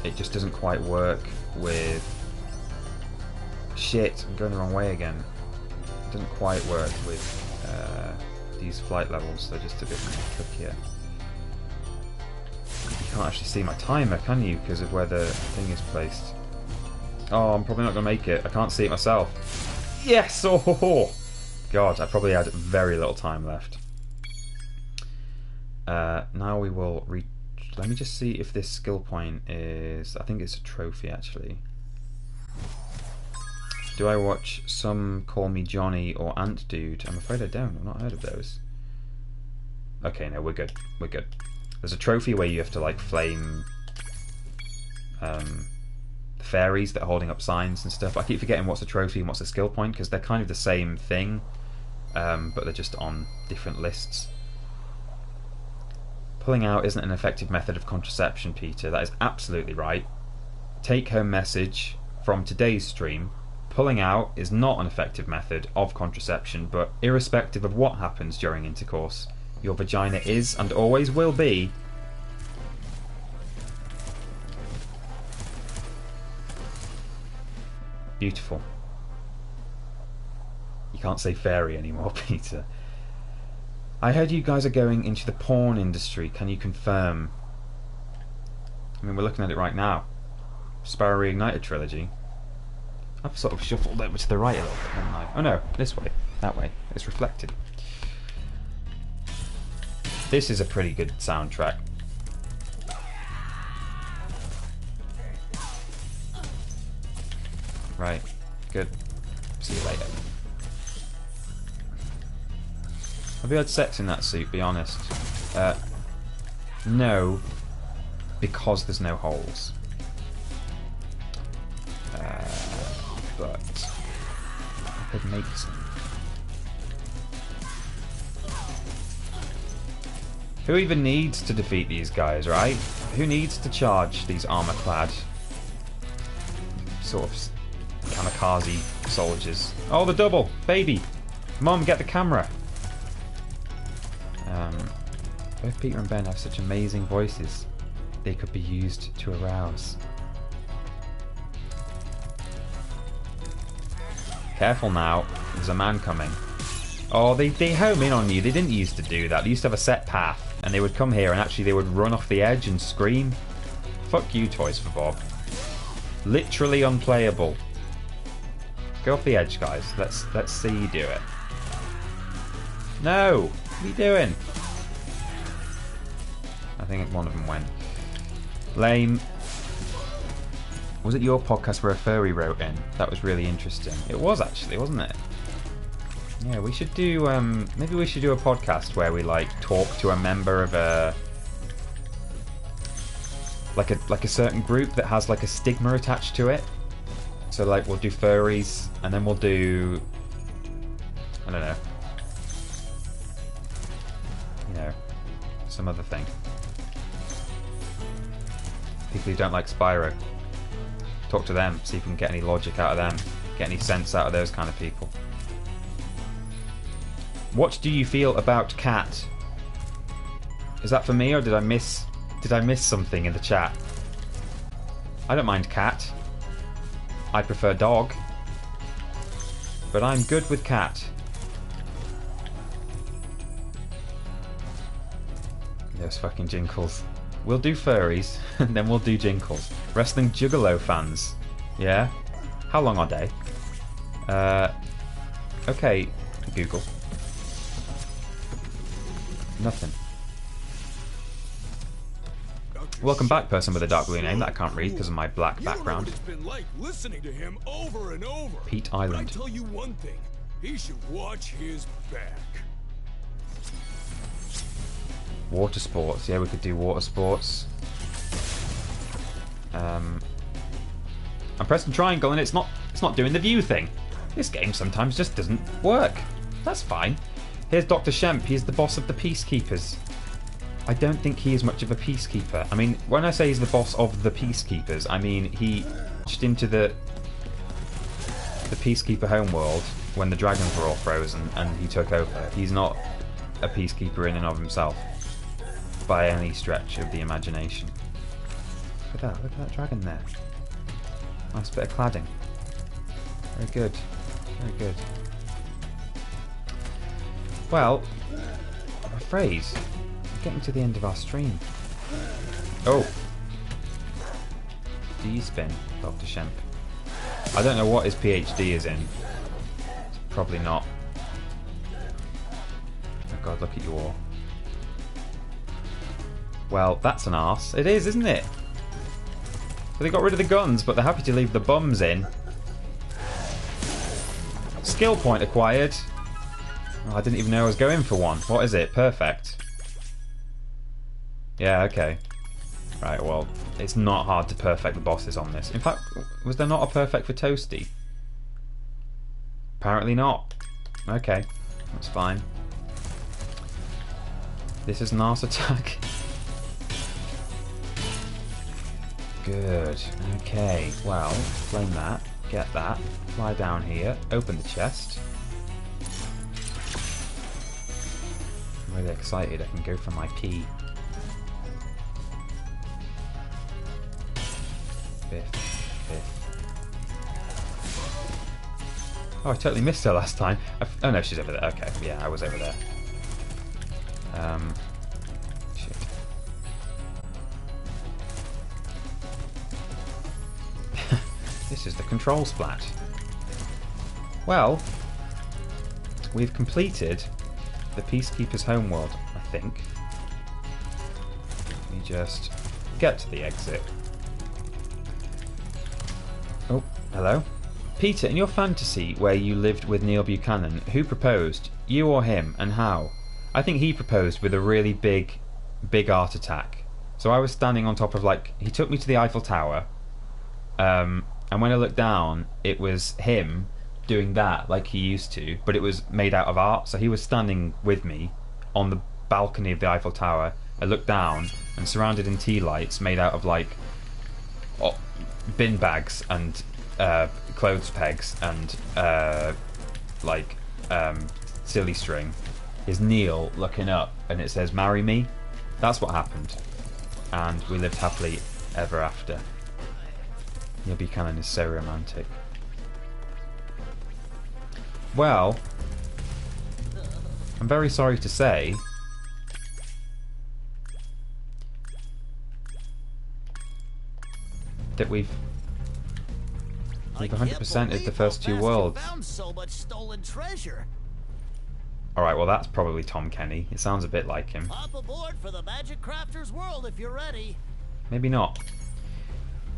it just doesn't quite work with... Shit, I'm going the wrong way again. It doesn't quite work with these flight levels. They're just a bit trickier. You can't actually see my timer, can you? Because of where the thing is placed. Oh, I'm probably not going to make it. I can't see it myself. Yes! Oh, ho, ho. God, I probably had very little time left. Now we will let me just see if this skill point is... I think it's a trophy, actually. Do I watch Some Call Me Johnny or Ant Dude? I'm afraid I don't. I've not heard of those. Okay, no, we're good. We're good. There's a trophy where you have to, like, flame the fairies that are holding up signs and stuff. I keep forgetting what's a trophy and what's a skill point, because they're kind of the same thing, but they're just on different lists. Pulling out isn't an effective method of contraception, Peter. That is absolutely right. Take-home message from today's stream. Pulling out is not an effective method of contraception, but irrespective of what happens during intercourse, your vagina is and always will be beautiful. You can't say fairy anymore, Peter. I heard you guys are going into the porn industry. Can you confirm? I mean, we're looking at it right now. Spyro Reignited Trilogy. I've sort of shuffled over to the right a little bit, haven't I? Oh no, this way. That way. It's reflected. This is a pretty good soundtrack. Right. Good. See you later. Have you had sex in that suit, be honest? No. Because there's no holes. But I could make some. Who even needs to defeat these guys, right? Who needs to charge these armor-clad sort of kamikaze soldiers? Oh, the double! Baby! Mom, get the camera! Both Peter and Ben have such amazing voices. They could be used to arouse. Careful now, there's a man coming. Oh, they home in on you. They didn't used to do that. They used to have a set path, and they would come here and actually they would run off the edge and scream. Fuck you, Toys for Bob. Literally unplayable. Go off the edge, guys. Let's see you do it. No! What are you doing? I think one of them went. Lame. Was it your podcast where a furry wrote in? That was really interesting. It was actually, wasn't it? Yeah, we should do, maybe we should do a podcast where we, like, talk to a member of a... Like a certain group that has, like, a stigma attached to it. So, like, we'll do furries, and then we'll do... I don't know. You know, some other thing. People who don't like Spyro. Talk to them, see if we can get any logic out of them. get any sense out of those kind of people. What do you feel about cat? Is that for me, or did I miss something in the chat? I don't mind cat. I prefer dog. But I'm good with cat. Those fucking jinkles. We'll do furries, and then we'll do jinkles. Wrestling Juggalo fans. Yeah? How long are they? Okay, Google. Nothing. Welcome back, person with a dark blue name that I can't read because of my black background. It's been like listening to him over and over. Pete Island. But I tell you one thing, he should watch his back. Water sports, yeah, we could do water sports. I'm pressing triangle and it's not doing the view thing. This game sometimes just doesn't work. That's fine. Here's Dr. Shemp, he's the boss of the Peacekeepers. I don't think he is much of a peacekeeper. I mean, when I say he's the boss of the Peacekeepers, I mean he marched into the Peacekeeper homeworld when the dragons were all frozen and he took over. He's not a peacekeeper in and of himself by any stretch of the imagination. Look at that dragon there. Nice bit of cladding. Very good. Very good. Well, I'm afraid we're getting to the end of our stream. Oh! D-spin, Dr. Shemp. I don't know what his PhD is in. It's probably not. Oh god, look at you all. Well, that's an arse. It is, isn't it? So they got rid of the guns, but they're happy to leave the bums in. Skill point acquired. Oh, I didn't even know I was going for one. What is it? Perfect. Yeah, okay. Right, well, it's not hard to perfect the bosses on this. In fact, was there not a perfect for Toasty? Apparently not. Okay, that's fine. This is an arse attack. Good. Okay, well, flame that. Get that. Fly down here. Open the chest. I'm really excited. I can go for my pee. Fifth. Oh, I totally missed her last time. Oh no, she's over there. Okay, yeah, I was over there. Shit. This is the control splat. Well, we've completed the Peacekeeper's homeworld, I think. Let me just get to the exit. Oh, hello. Peter, in your fantasy where you lived with Neil Buchanan, who proposed? You or him, and how? I think he proposed with a really big art attack. So I was standing on top of, like, he took me to the Eiffel Tower, and when I looked down, it was him doing that like he used to, but it was made out of art. So he was standing with me on the balcony of the Eiffel Tower. I looked down, and surrounded in tea lights made out of, like, bin bags and clothes pegs and silly string is Neil looking up, and it says marry me. That's what happened, and we lived happily ever after. Neil Buchanan is so romantic. Well, I'm very sorry to say that we've 100%ed the first two worlds. Alright, well that's probably Tom Kenny. It sounds a bit like him. Hop aboard for the Magic Crafter's world if you're ready. Maybe not.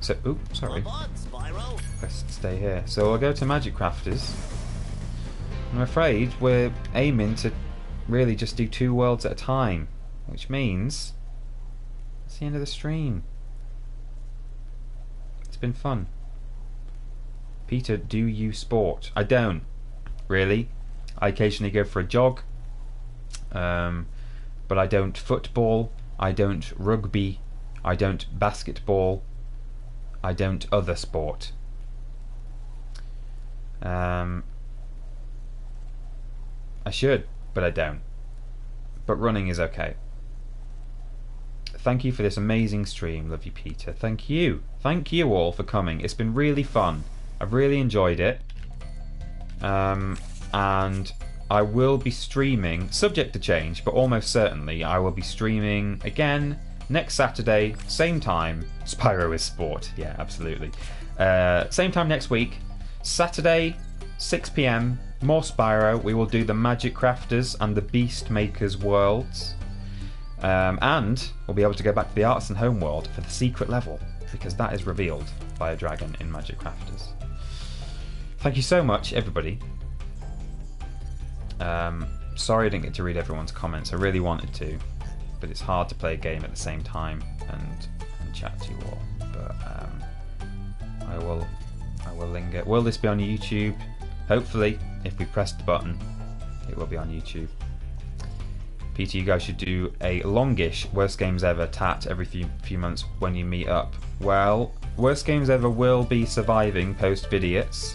So, oops, sorry. Come on, Spyro. Let's stay here. So we'll go to Magic Crafters. I'm afraid we're aiming to really just do 2 worlds at a time, which means it's the end of the stream. It's been fun. Peter, do you sport? I don't, really. I occasionally go for a jog, but I don't football, I don't rugby, I don't basketball, I don't other sport. I should, but I don't. But running is okay. Thank you for this amazing stream, love you, Peter. Thank you. Thank you all for coming. It's been really fun. I've really enjoyed it. And I will be streaming, subject to change, but almost certainly I will be streaming again next Saturday, same time. Spyro is sport. Yeah, absolutely. Same time next week. Saturday, 6 PM, more Spyro. We will do the Magic Crafters and the Beast Makers worlds. And we'll be able to go back to the Artisan homeworld for the secret level, because that is revealed by a dragon in Magic Crafters. Thank you so much, everybody. Sorry I didn't get to read everyone's comments. I really wanted to, but it's hard to play a game at the same time and chat to you all. But I will linger. Will this be on YouTube? Hopefully, if we press the button, it will be on YouTube. Peter, you guys should do a longish Worst Games Ever tat every few months when you meet up. Well, Worst Games Ever will be surviving post Vidiots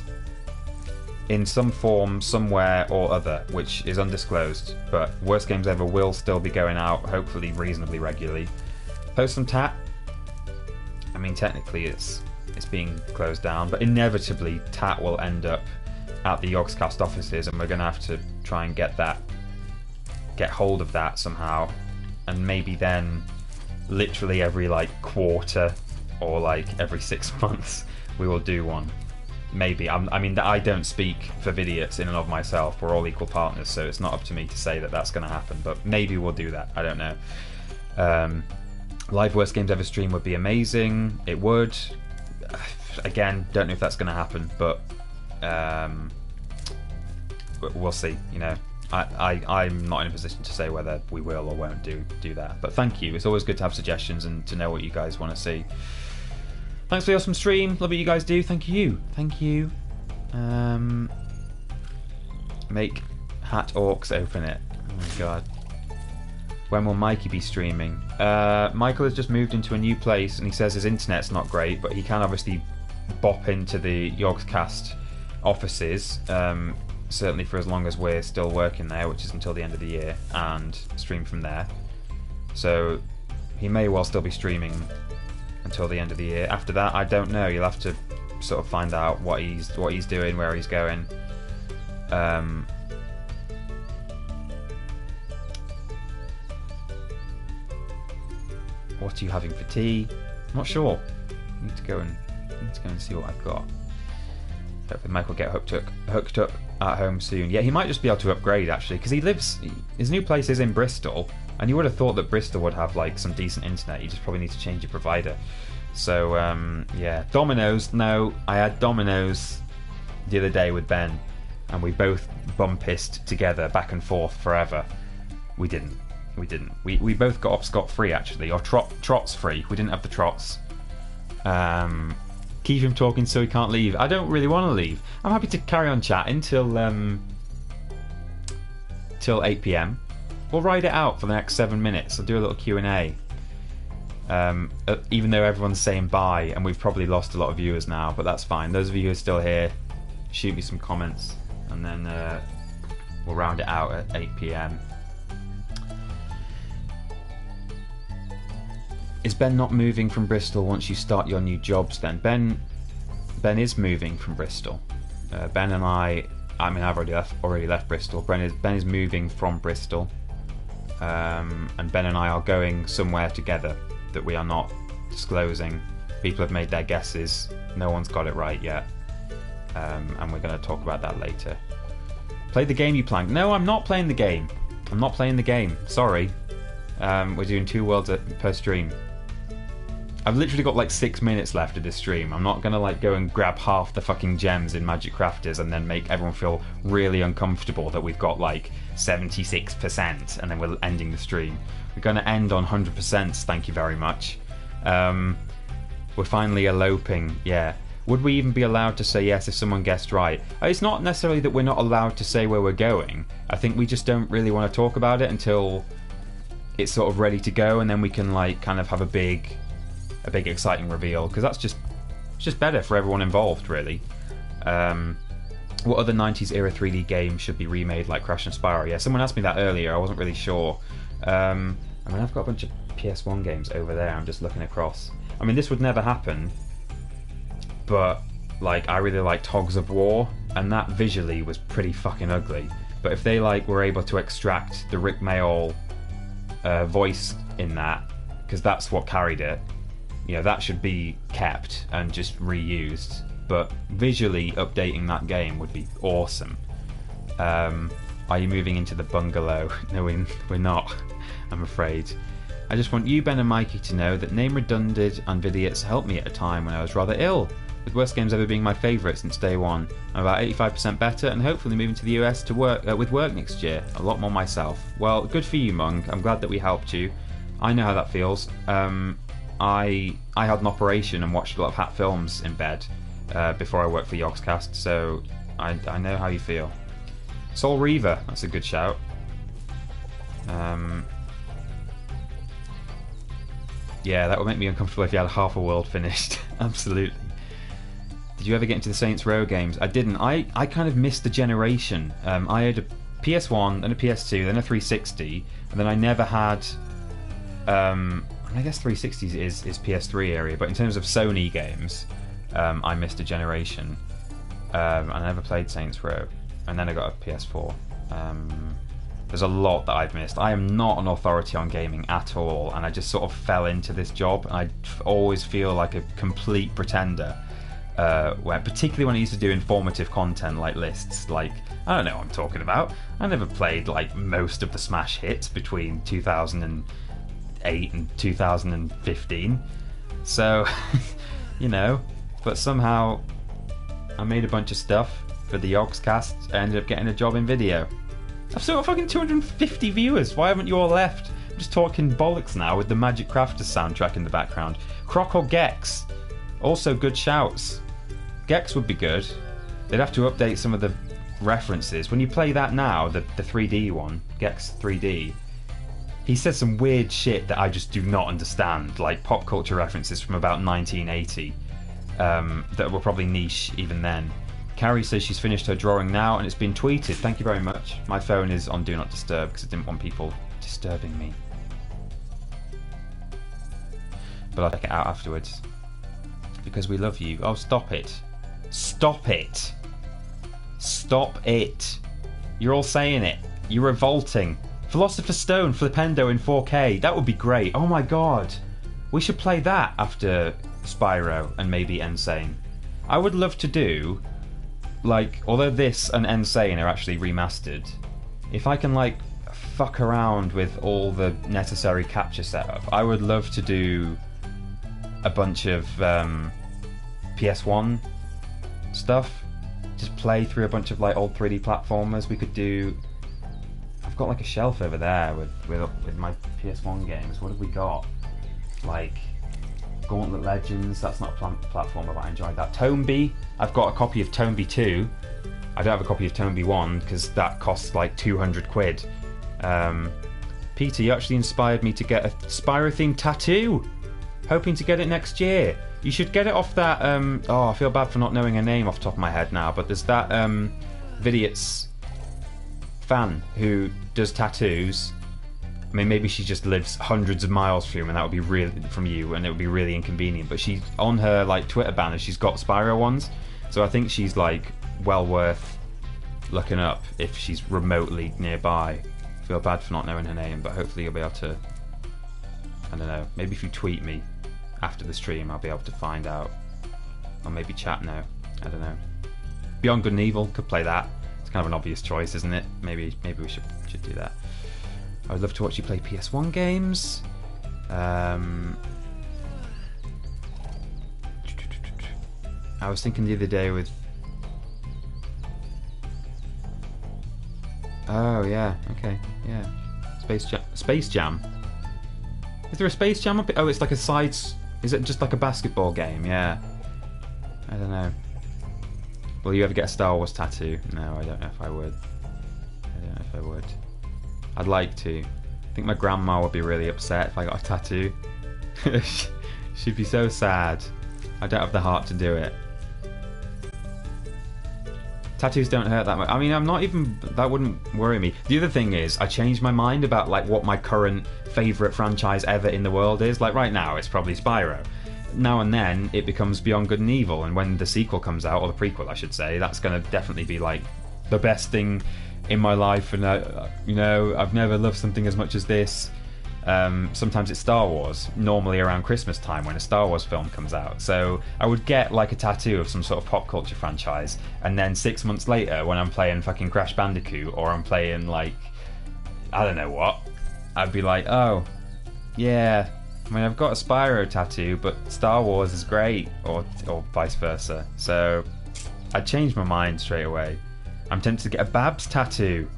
in some form, somewhere or other, which is undisclosed. But Worst Games Ever will still be going out, hopefully reasonably regularly. Post some tat. I mean, technically it's being closed down, but inevitably tat will end up at the Yogscast offices, and we're going to have to try and get hold of that somehow, and maybe then literally every quarter or every 6 months we will do one. Maybe. I mean, I don't speak for Vidiots in and of myself. We're all equal partners, so it's not up to me to say that that's going to happen, but maybe we'll do that. I don't know. Live Worst Games Ever stream would be amazing. It would. Again, don't know if that's going to happen, but we'll see. You know, I'm not in a position to say whether we will or won't do that. But thank you. It's always good to have suggestions and to know what you guys want to see. Thanks for the awesome stream. Love what you guys do. Thank you. Thank you. Make Hat Orcs open it. Oh my god. When will Mikey be streaming? Michael has just moved into a new place and he says his internet's not great, but he can obviously bop into the Yogscast offices, certainly for as long as we're still working there, which is until the end of the year, and stream from there. So he may well still be streaming until the end of the year. After that, I don't know. You'll have to sort of find out what he's doing, where he's going. What are you having for tea? I'm not sure. I need to go and see what I've got. Hopefully Mike will get hooked up at home soon. Yeah, he might just be able to upgrade actually, because his new place is in Bristol, and you would have thought that Bristol would have some decent internet. You just probably need to change your provider. So yeah, Domino's. No, I had Domino's the other day with Ben, and we both bum-pissed together back and forth forever. We didn't. We both got off scot-free actually, or trots free. We didn't have the trots. Keep him talking so he can't leave. I don't really want to leave. I'm happy to carry on chatting till 8 PM. We'll ride it out for the next 7 minutes. I'll do a little Q&A. Even though everyone's saying bye, and we've probably lost a lot of viewers now, but that's fine. Those of you who are still here, shoot me some comments, and then we'll round it out at 8 PM. Is Ben not moving from Bristol once you start your new jobs then? Ben is moving from Bristol. Ben and I mean, I've already left Bristol. Ben is moving from Bristol. And Ben and I are going somewhere together that we are not disclosing. People have made their guesses. No one's got it right yet. And we're going to talk about that later. Play the game you planned. No, I'm not playing the game. I'm not playing the game. Sorry. We're doing 2 worlds per stream. I've literally got 6 minutes left of this stream. I'm not gonna go and grab half the fucking gems in Magic Crafters and then make everyone feel really uncomfortable that we've got 76% and then we're ending the stream. We're gonna end on 100%, thank you very much. We're finally eloping, yeah. Would we even be allowed to say yes if someone guessed right? It's not necessarily that we're not allowed to say where we're going. I think we just don't really want to talk about it until it's sort of ready to go, and then we can kind of have a big exciting reveal, because that's just better for everyone involved, really. What other 90s era 3D game should be remade like Crash and Spyro? Yeah, someone asked me that earlier. I wasn't really sure. I mean, I've got a bunch of PS1 games over there. I'm just looking across. I mean, this would never happen, but like, I really liked Hogs of War, and that visually was pretty fucking ugly. But if they like were able to extract the Rick Mayall voice in that, because that's what carried it, you know, that should be kept and just reused. But visually updating that game would be awesome. Are you moving into the bungalow? No, we're not, I'm afraid. I just want you, Ben and Mikey, to know that Name Redundant and Vidiots helped me at a time when I was rather ill, with Worst Games Ever being my favourite since day one. I'm about 85% better and hopefully moving to the US to work with work next year. A lot more myself. Well, good for you, Mung. I'm glad that we helped you. I know how that feels. I had an operation and watched a lot of Hat films in bed before I worked for Yogscast, so I know how you feel. Soul Reaver, that's a good shout. Yeah, that would make me uncomfortable if you had half a world finished. Absolutely. Did you ever get into the Saints Row games? I didn't. I kind of missed the generation. I had a PS1, then a PS2, then a 360, and then I never had... I guess 360 is PS3 area, but in terms of Sony games, I missed a generation. And I never played Saints Row. And then I got a PS4. There's a lot that I've missed. I am not an authority on gaming at all, and I just sort of fell into this job, and I always feel like a complete pretender, particularly when I used to do informative content like lists. Like, I don't know what I'm talking about. I never played like most of the smash hits between 2008 and 2015. So, you know, but somehow I made a bunch of stuff for the Yogscast. I ended up getting a job in video. I've still got fucking 250 viewers. Why haven't you all left? I'm just talking bollocks now with the Magic Crafters soundtrack in the background. Croc or Gex? Also good shouts. Gex would be good. They'd have to update some of the references. When you play that now, the 3D one, Gex 3D, he says some weird shit that I just do not understand, like pop culture references from about 1980 that were probably niche even then. Carrie says she's finished her drawing now and it's been tweeted. Thank you very much. My phone is on Do Not Disturb because I didn't want people disturbing me. But I'll check it out afterwards. Because we love you. Oh, stop it. Stop it. Stop it. You're all saying it. You're revolting. Philosopher's Stone, Flipendo in 4K. That would be great. Oh my god. We should play that after Spyro and maybe Insane. I would love to do... like, although this and Insane are actually remastered, if I can like fuck around with all the necessary capture setup, I would love to do a bunch of PS1 stuff. Just play through a bunch of like old 3D platformers. We could do... I've got like a shelf over there with my PS1 games. What have we got? Like Gauntlet Legends, that's not a platformer, but I enjoyed that. Tomeby, I've got a copy of Tomeby 2. I don't have a copy of Tomeby 1 because that costs like 200 quid. Peter, you actually inspired me to get a Spyro themed tattoo. Hoping to get it next year. You should get it off that, I feel bad for not knowing her name off the top of my head now, but there's that Vidiots fan who does tattoos. I mean, maybe she just lives hundreds of miles from you, and that would be really inconvenient. But she's on her like Twitter banner. She's got Spyro ones, so I think she's like well worth looking up if she's remotely nearby. I feel bad for not knowing her name, but hopefully you'll be able to. I don't know. Maybe if you tweet me after the stream, I'll be able to find out, or maybe chat now. I don't know. Beyond Good and Evil, could play that. It's kind of an obvious choice, isn't it? Maybe we should do that. I would love to watch you play PS1 games. I was thinking the other day with... Oh, yeah, okay, yeah. Space Jam. Is there a Space Jam? Oh, it's like a side... Is it just like a basketball game? Yeah. I don't know. Will you ever get a Star Wars tattoo? No, I don't know if I would. I'd like to. I think my grandma would be really upset if I got a tattoo. She'd be so sad. I don't have the heart to do it. Tattoos don't hurt that much. I mean, I'm not even... That wouldn't worry me. The other thing is, I changed my mind about like what my current favourite franchise ever in the world is. Like right now, it's probably Spyro. Now and then, it becomes Beyond Good and Evil, and when the sequel comes out, or the prequel, I should say, that's going to definitely be like the best thing in my life. And you know, I've never loved something as much as this. Sometimes it's Star Wars, normally around Christmas time when a Star Wars film comes out. So I would get like a tattoo of some sort of pop culture franchise, and then 6 months later when I'm playing fucking Crash Bandicoot, or I'm playing like, I don't know what, I'd be like, oh, yeah, I mean, I've got a Spyro tattoo, but Star Wars is great, or vice versa. So I'd change my mind straight away. I'm tempted to get a Babs tattoo.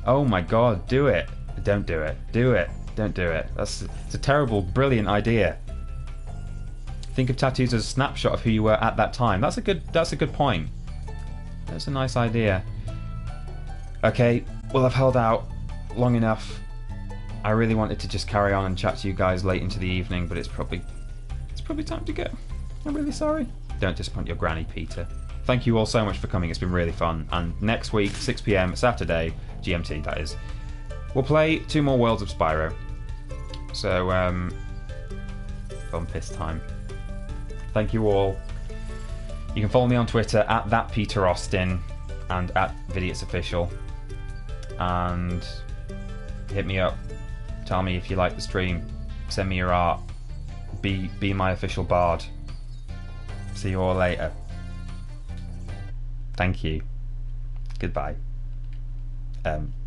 Oh my god, do it. Don't do it. Do it. Don't do it. It's a terrible, brilliant idea. Think of tattoos as a snapshot of who you were at that time. That's a good point. That's a nice idea. Okay, well, I've held out long enough. I really wanted to just carry on and chat to you guys late into the evening, but it's probably time to go. I'm really sorry. Don't disappoint your granny, Peter. Thank you all so much for coming. It's been really fun. And next week, 6 PM, Saturday, GMT, that is, we'll play 2 more Worlds of Spyro. So, fun piss time. Thank you all. You can follow me on Twitter at @ThatPeterAustin and @VidiotsOfficial. And hit me up. Tell me if you like the stream. Send me your art. Be my official bard. See you all later. Thank you. Goodbye.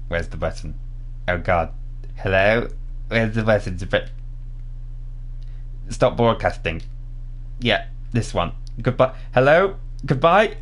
Where's the button? Oh god. Hello? Where's the button? Stop broadcasting. Yeah, this one. Goodbye. Hello? Goodbye?